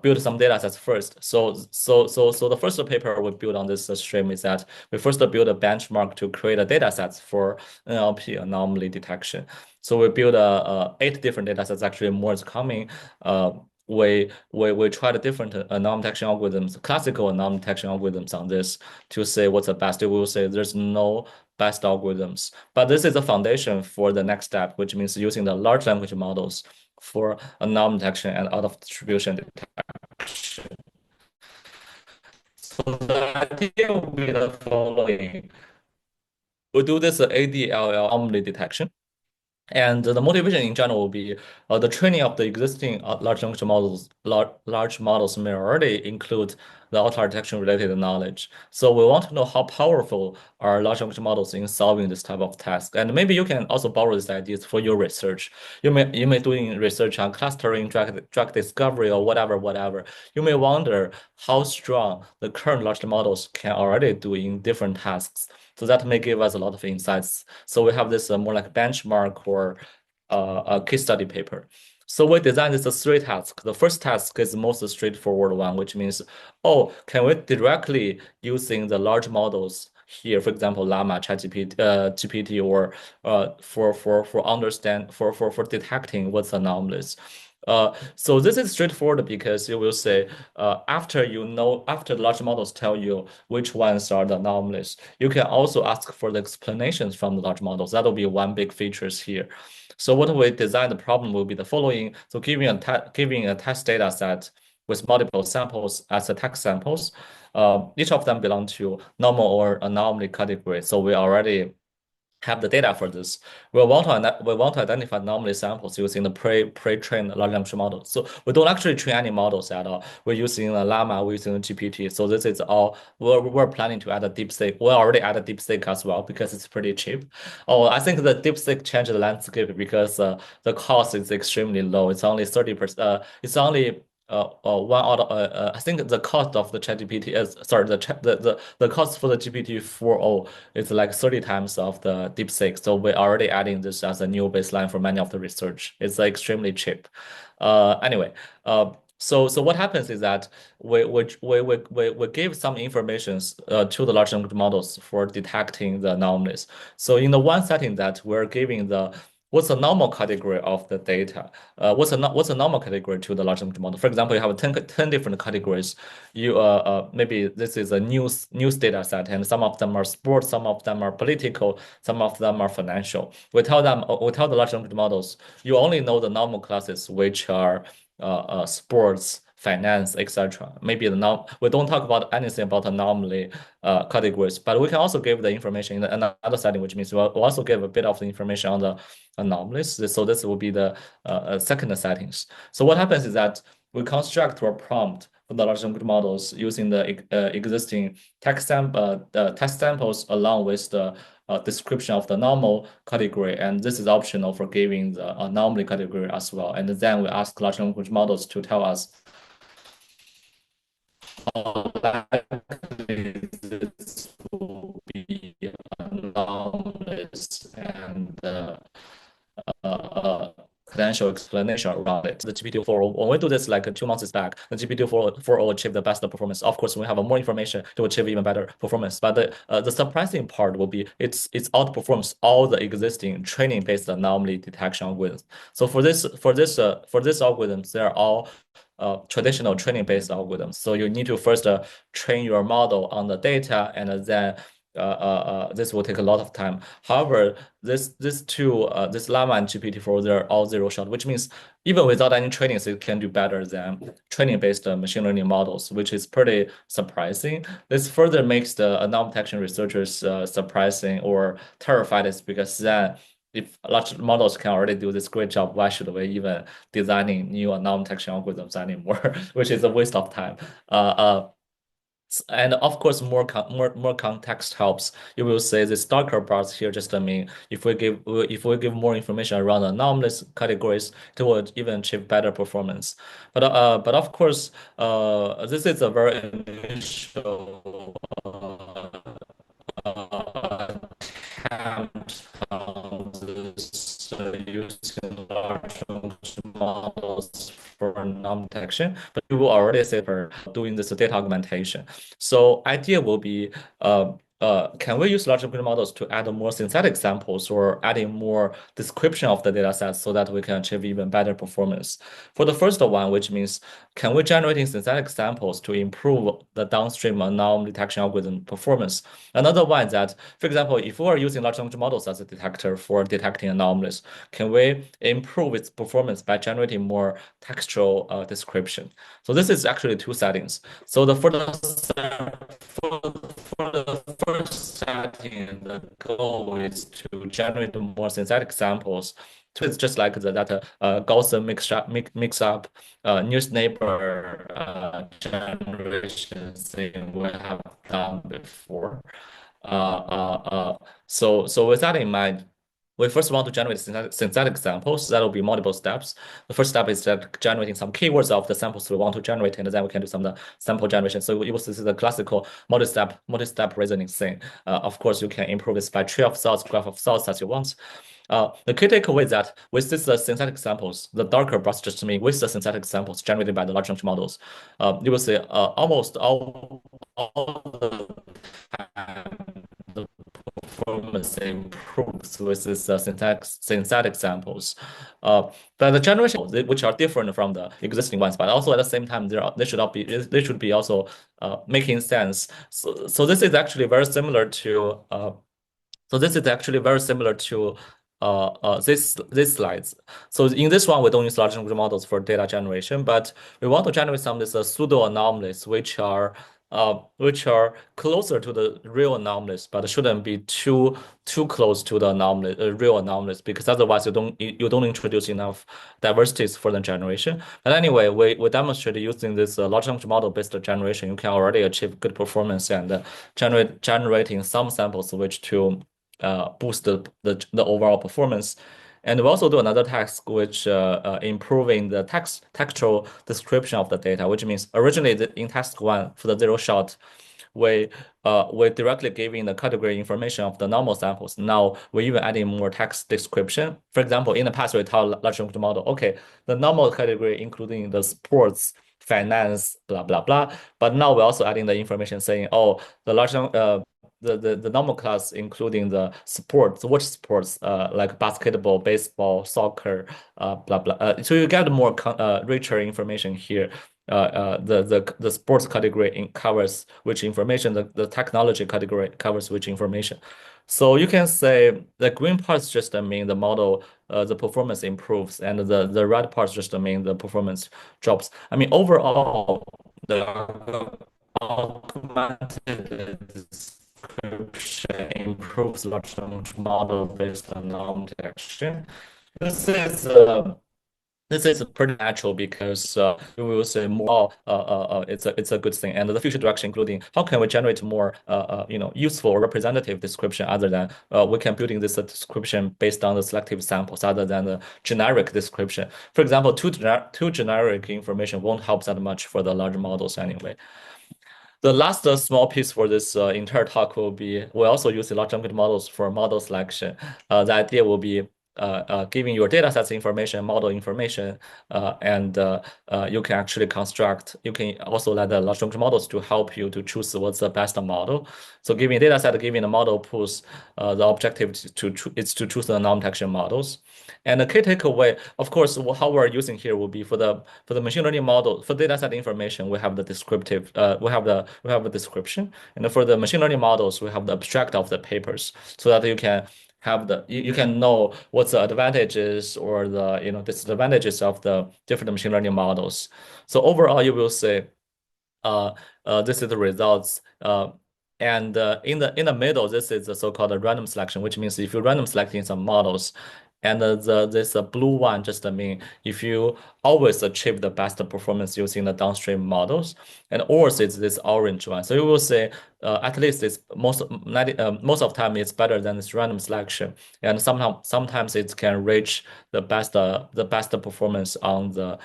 build some data sets first. So the first paper we built on this stream is that we first build a benchmark to create a data sets for NLP anomaly detection. So we build 8 different data sets. Actually, more is coming. We tried different anomaly detection algorithms, classical anomaly detection algorithms on this to say what's the best. We will say there's no best algorithms, but this is the foundation for the next step, which means using the large language models for anomaly detection and out of distribution detection. So the idea will be the following. We do this ADLL anomaly detection. And the motivation in general will be the training of the existing large language models. Large models may already include the outlier detection related knowledge. So we want to know how powerful are large language models in solving this type of task. And maybe you can also borrow these ideas for your research. You may doing research on clustering, drug discovery, or whatever. You may wonder how strong the current large models can already do in different tasks. So that may give us a lot of insights. So we have this more like benchmark or a case study paper. So we designed this 3 tasks. The first task is the most straightforward one, which means, oh, can we directly using the large models here, for example, Llama, ChatGPT, GPT, or for detecting what's anomalies. So this is straightforward because you will say after the large models tell you which ones are the anomalies, you can also ask for the explanations from the large models. That will be one big features here. So what we design the problem will be the following. So giving a test data set with multiple samples as the text samples, each of them belong to normal or anomaly category. So we already have the data for this. We want to identify anomaly samples using the pre-trained large language model. So we don't actually train any models at all. We're using a Llama, we're using a GPT. So this is all. We're planning to add a DeepSeek. We already added DeepSeek as well because it's pretty cheap. Oh, I think the DeepSeek changed the landscape because the cost is extremely low. It's only 30%. It's only one out of I think the cost of the ChatGPT is sorry the cost for the GPT 4.0 is like 30 times of the DeepSeek. So we're already adding this as a new baseline for many of the research. It's extremely cheap. Anyway, so what happens is that we give some information to the large language models for detecting the anomalies. So in the one setting that we're giving the what's a normal category of the data? What's a normal category to the large language model? For example, you have 10 different categories. You maybe this is a news data set, and some of them are sports, some of them are political, some of them are financial. We tell the large language models, you only know the normal classes, which are sports, finance, etc. Maybe we don't talk about anything about anomaly categories, but we can also give the information in another setting, which means we'll also give a bit of the information on the anomalies. So this will be the second settings. So what happens is that we construct our prompt for the large language models using the existing text samples along with the description of the normal category, and this is optional for giving the anomaly category as well. And then we ask large language models to tell us how likely this will be anomalies and potential explanation around it. The GPT-4, when we do this like 2 months back, the GPT-4 will achieve the best performance. Of course, we have more information to achieve even better performance. But the surprising part will be it outperforms all the existing training-based anomaly detection algorithms. So for this algorithms, they're all traditional training-based algorithms. So you need to first train your model on the data, and then this will take a lot of time. However, this Llama and GPT-4, they're all zero shot, which means even without any training, it can do better than training-based machine learning models, which is pretty surprising. This further makes the anomaly detection researchers surprising or terrified, is because then if large models can already do this great job, why should we even designing new anomaly detection algorithms anymore? Which is a waste of time. And of course, more context helps. You will say this darker bars here just mean if we give more information around anomalous categories, it will even achieve better performance. But of course, this is a very initial attempt on this using large language models for non-detection, but you will already see for doing this data augmentation. So idea will be, can we use large language models to add more synthetic samples or adding more description of the data set so that we can achieve even better performance? For the first one, which means can we generating synthetic samples to improve the downstream anomaly detection algorithm performance? Another one is that, for example, if we are using large language models as a detector for detecting anomalies, can we improve its performance by generating more textual description? So this is actually two settings. So for the first setting, the goal is to generate more synthetic samples. So it's just like that Gaussian mix up nearest neighbor generation thing we have done before. So with that in mind, we first want to generate synthetic samples. That will be multiple steps. The first step is that generating some keywords of the samples we want to generate, and then we can do some sample generation. So you will see the classical multi-step reasoning thing. Of course, you can improve this by tree of thoughts, graph of thoughts as you want. The key takeaway is that with these synthetic samples, the darker bars just mean with the synthetic samples generated by the large language models, you will see almost all the time the performance improves with these synthetic samples. But the generation which are different from the existing ones, but also at the same time they should be also making sense. So this is actually very similar to these slides. So in this one, we don't use large language models for data generation, but we want to generate some of these pseudo anomalies, which are closer to the real anomalies, but shouldn't be too close to the real anomalies, because otherwise you don't introduce enough diversities for the generation. But anyway, we demonstrated using this large language model based generation, you can already achieve good performance and generating some samples which to boost the overall performance. And we also do another task which improving the textual description of the data, which means originally in task one for the zero shot, we directly giving the category information of the normal samples. Now we're even adding more text description. For example, in the past we tell large language model, okay, the normal category including the sports, finance, blah blah blah. But now we're also adding the information saying, oh, the normal class, including the sports, which sports, like basketball, baseball, soccer, blah blah. So you get more richer information here. The sports category covers which information, the technology category covers which information. So you can say the green parts just mean the model, the performance improves, and the red parts just mean the performance drops. I mean, overall, the augmented description improves large language model based on norm detection. This is uh, this is pretty natural because we will say more. It's a good thing, and the future direction, including how can we generate more useful or representative description other than we can building this description based on the selective samples other than the generic description. For example, two generic information won't help that much for the large models anyway. The last small piece for this entire talk will be we also use large language models for model selection. The idea will be giving your data sets information, model information, and you can actually construct. You can also let the large language models to help you to choose what's the best model. So giving data set, giving the model pools, the objective is to choose the non-detection models. And the key takeaway, of course, how we're using here will be for the machine learning model for data set information. We have the descriptive, we have a description, and for the machine learning models, we have the abstract of the papers, so that you can have you can know what's the advantages or the disadvantages of the different machine learning models. So overall, you will say uh, this is the results. And in the middle, this is the so-called random selection, which means if you random selecting some models, and this blue one just mean if you always achieve the best performance using the downstream models, and ours is this orange one. So you will say at least it's most of the time it's better than this random selection, and sometimes it can reach the best performance on the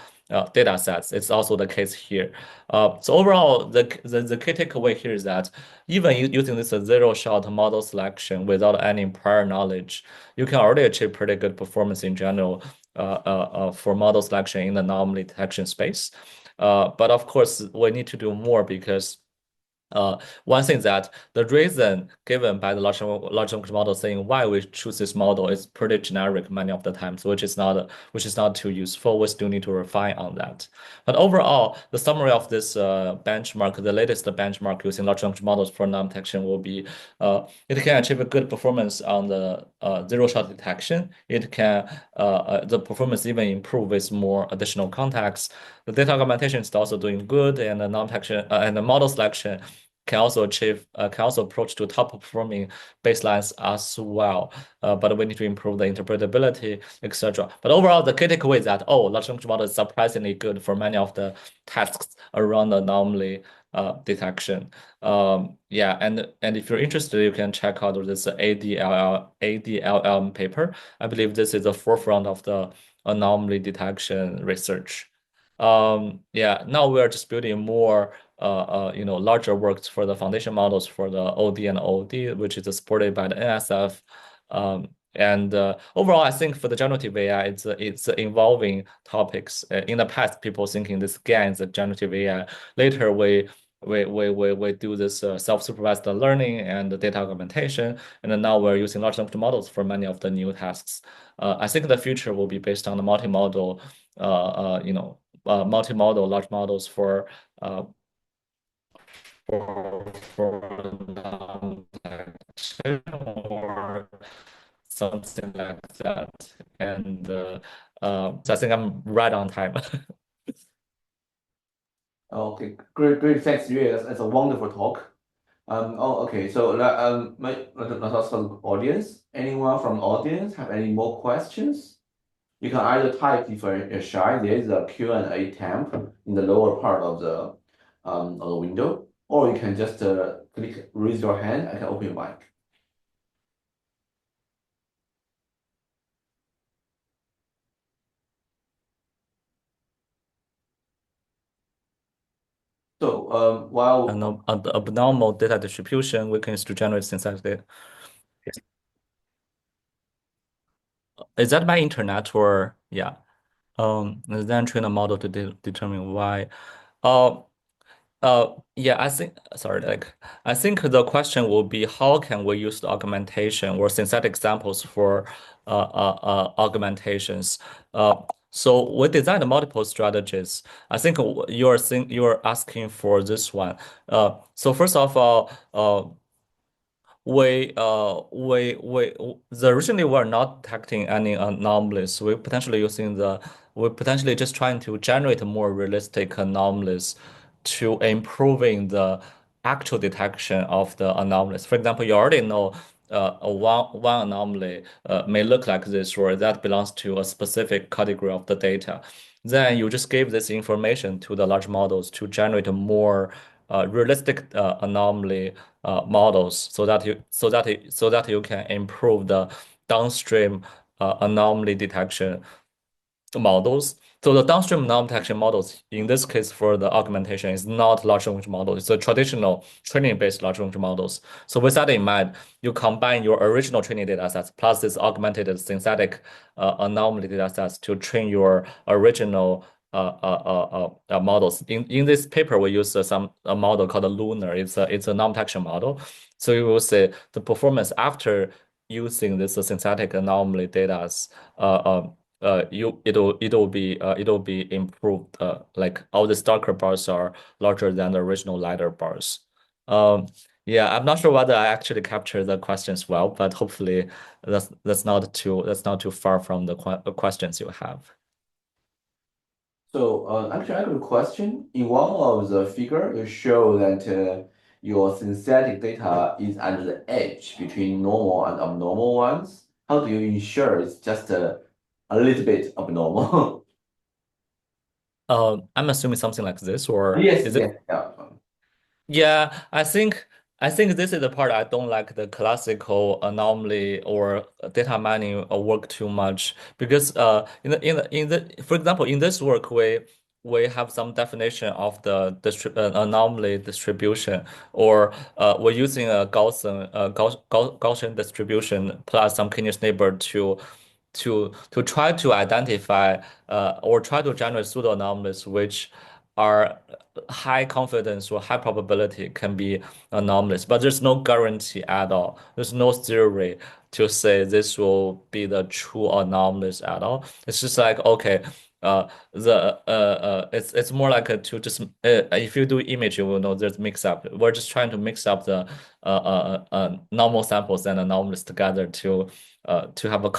data sets. It's also the case here. So overall, the key takeaway here is that even using this zero-shot model selection without any prior knowledge, you can already achieve pretty good performance in general for model selection in the anomaly detection space. But of course, we need to do more because one thing that the reason given by the large language model saying why we choose this model is pretty generic many of the times, which is not too useful. We still need to refine on that. But overall, the summary of this benchmark, the latest benchmark using large language models for anomaly detection will be it can achieve a good performance on the zero-shot detection. It can the performance even improve with more additional context. The data augmentation is also doing good, and the non-detection and the model selection can also approach to top performing baselines as well. But we need to improve the interpretability, etc. But overall, the key takeaway is that large language model is surprisingly good for many of the tasks around the anomaly detection. Yeah, and if you're interested, you can check out this ADLM paper. I believe this is the forefront of the anomaly detection research. Yeah, now we are just building more larger works for the foundation models for the OD and OD, which is supported by the NSF. And overall, I think for the generative AI, it's involving topics. In the past, people thinking this GAN is a generative AI. Later, we do this self-supervised learning and the data augmentation, and then now we're using large language models for many of the new tasks. I think the future will be based on the multimodal, multimodal large models uh, for non-detection or something like that. And so I think I'm right on time. Okay, great, great. Thanks, Yue. That's a wonderful talk. Okay. So let's ask the audience. Anyone from the audience have any more questions? You can either type if you're shy. There is a Q&A tab in the lower part of the window, or you can just click raise your hand. I can open your mic. So And while abnormal data distribution, we can use to generate synthetic data. Yes. Is that by internet or yeah? And then train a model to determine why. Uh, Yeah, sorry, I think the question will be how can we use the augmentation or synthetic examples for augmentations? So we designed multiple strategies. I think you're asking for this one. So first of all, the originally we're not detecting any anomalies. We're potentially just trying to generate more realistic anomalies to improving the actual detection of the anomalies. For example, you already know one anomaly may look like this, or that belongs to a specific category of the data. Then you just give this information to the large models to generate a more realistic anomaly models so that you can improve the downstream anomaly detection models. So the downstream non-detection models, in this case for the augmentation, is not large language model. It's a traditional training-based large language models. So with that in mind, you combine your original training data sets plus this augmented synthetic anomaly data sets to train your original models. In this paper, we use a model called a Lunar. It's a non-detection model. So you will see the performance after using this synthetic anomaly data it'll be improved. Like all the darker bars are larger than the original lighter bars. Um, yeah, I'm not sure whether I actually captured the questions well, but hopefully that's not too far from the questions you have. So actually, I have a question. In one of the figure, you show that your synthetic data is at the edge between normal and abnormal ones. How do you ensure it's just a little bit abnormal? I'm assuming something like this, or Yes, is it? yes, yeah. Yeah, I think this is the part I don't like the classical anomaly or data mining work too much because for example in this work we have some definition of the anomaly distribution or we're using a Gaussian distribution plus some k-nearest neighbor to try to identify or try to generate pseudo anomalies which are high confidence or high probability can be anomalous, but there's no guarantee at all. There's no theory to say this will be the true anomalous at all. It's just like, okay, it's more like to just if you do image, you will know there's mix up. We're just trying to mix up the normal samples and anomalies together to have a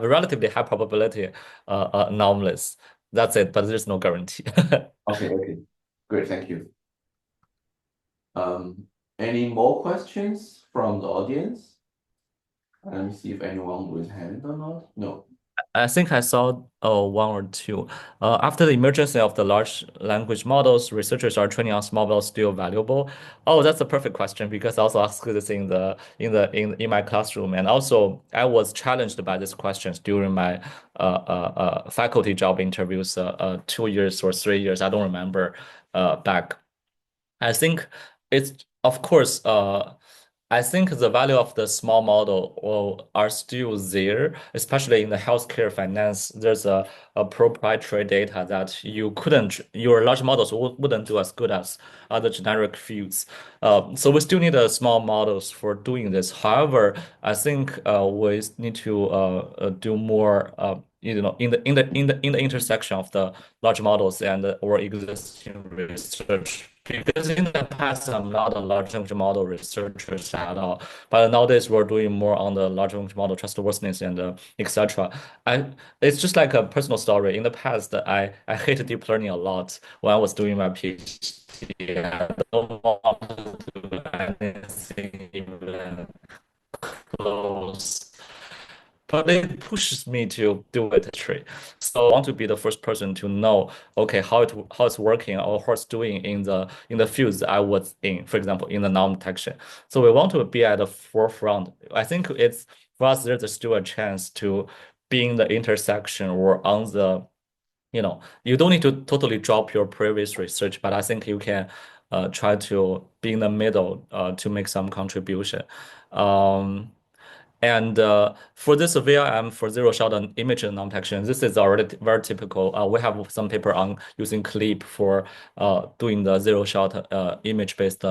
relatively high probability anomalies. That's it, but there's no guarantee. Okay, okay. Great, thank you. Um, any more questions from the audience? Let me see if anyone with hand or not. No. I think I saw one or two. After the emergence of the large language models, researchers are training on small models still valuable? Oh, that's a perfect question because I also asked this in my classroom, and also I was challenged by these questions during my faculty job interviews 2 years or 3 years. I don't remember back. I think it's of course I think the value of the small model are still there, especially in the healthcare finance. There's a proprietary data that your large models wouldn't do as good as other generic fields. So we still need small models for doing this. However, I think we need to do more. In the intersection of the large models and or existing research. Because in the past, I'm not a large language model researcher at all, but nowadays we're doing more on the large language model trustworthiness and etc. I It's just like a personal story. In the past, I hated deep learning a lot when I was doing my PhD. I don't want to do anything even close, but it pushes me to do it actually. So I want to be the first person to know, okay, how it's working or how it's doing in the fields I was in, for example, in the non-detection. So we want to be at the forefront. I think it's for us, there's still a chance to be in the intersection or on the, you don't need to totally drop your previous research, but I think you can try to be in the middle to make some contribution. Um, And for this VRM for zero shot and image non-detection, this is already very typical. We have some paper on using clip for doing the zero shot image-based.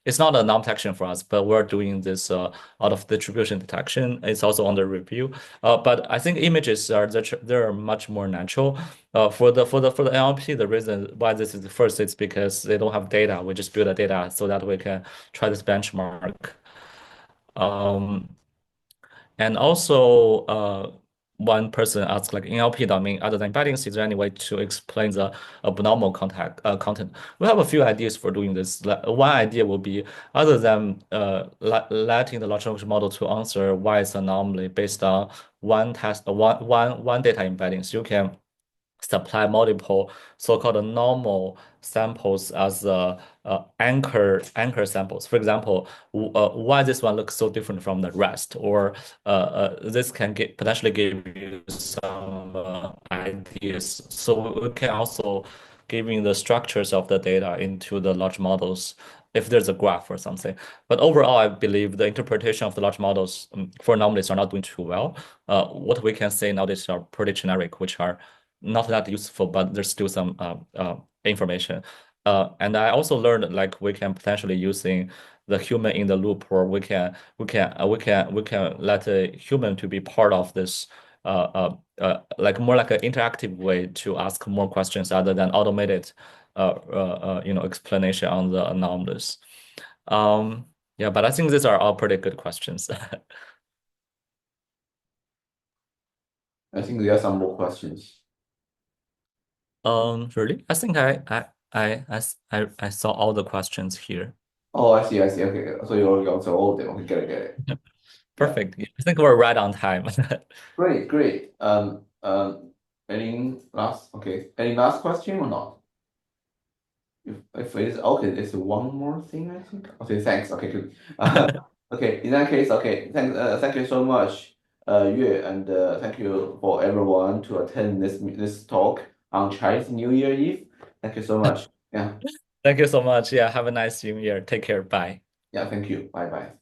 It's not a non-detection for us, but we're doing this out of distribution detection. It's also under review. But I think images are they're much more natural. For the NLP, the reason why this is the first is because they don't have data. We just build the data so that we can try this benchmark. Um, and also, one person asked, like in NLP domain, other than embeddings, is there any way to explain the abnormal content? We have a few ideas for doing this. One idea will be, other than letting the large language model to answer why it's anomaly based on one data embeddings, you can supply multiple so-called normal samples as anchor samples. For example, why this one looks so different from the rest, or this can potentially give you some ideas. So we can also giving the structures of the data into the large models if there's a graph or something. But overall, I believe the interpretation of the large models for anomalies are not doing too well. What we can say nowadays are pretty generic, which are not that useful, but there's still some information. And I also learned like we can potentially using the human in the loop, or we can let a human to be part of this like more like an interactive way to ask more questions other than automated explanation on the anomalies. Um, yeah, but I think these are all pretty good questions. I think there are some more questions. Really? I think I saw all the questions here. Oh, I see, I see. Okay, so you answer all of them. Okay, get it, get it. Yeah, Perfect. Yeah, I think we're right on time. great, great. Any last, okay, any last question or not? If it is okay, it's one more thing, I think. Okay, thanks. Okay, good. Okay, in that case, okay, thank you so much, Yue, and thank you for everyone to attend this talk on Chinese New Year Eve. Thank you so much. Yeah, Thank you so much. Yeah, have a nice New Year. Take care. Bye. yeah, thank you. Bye bye.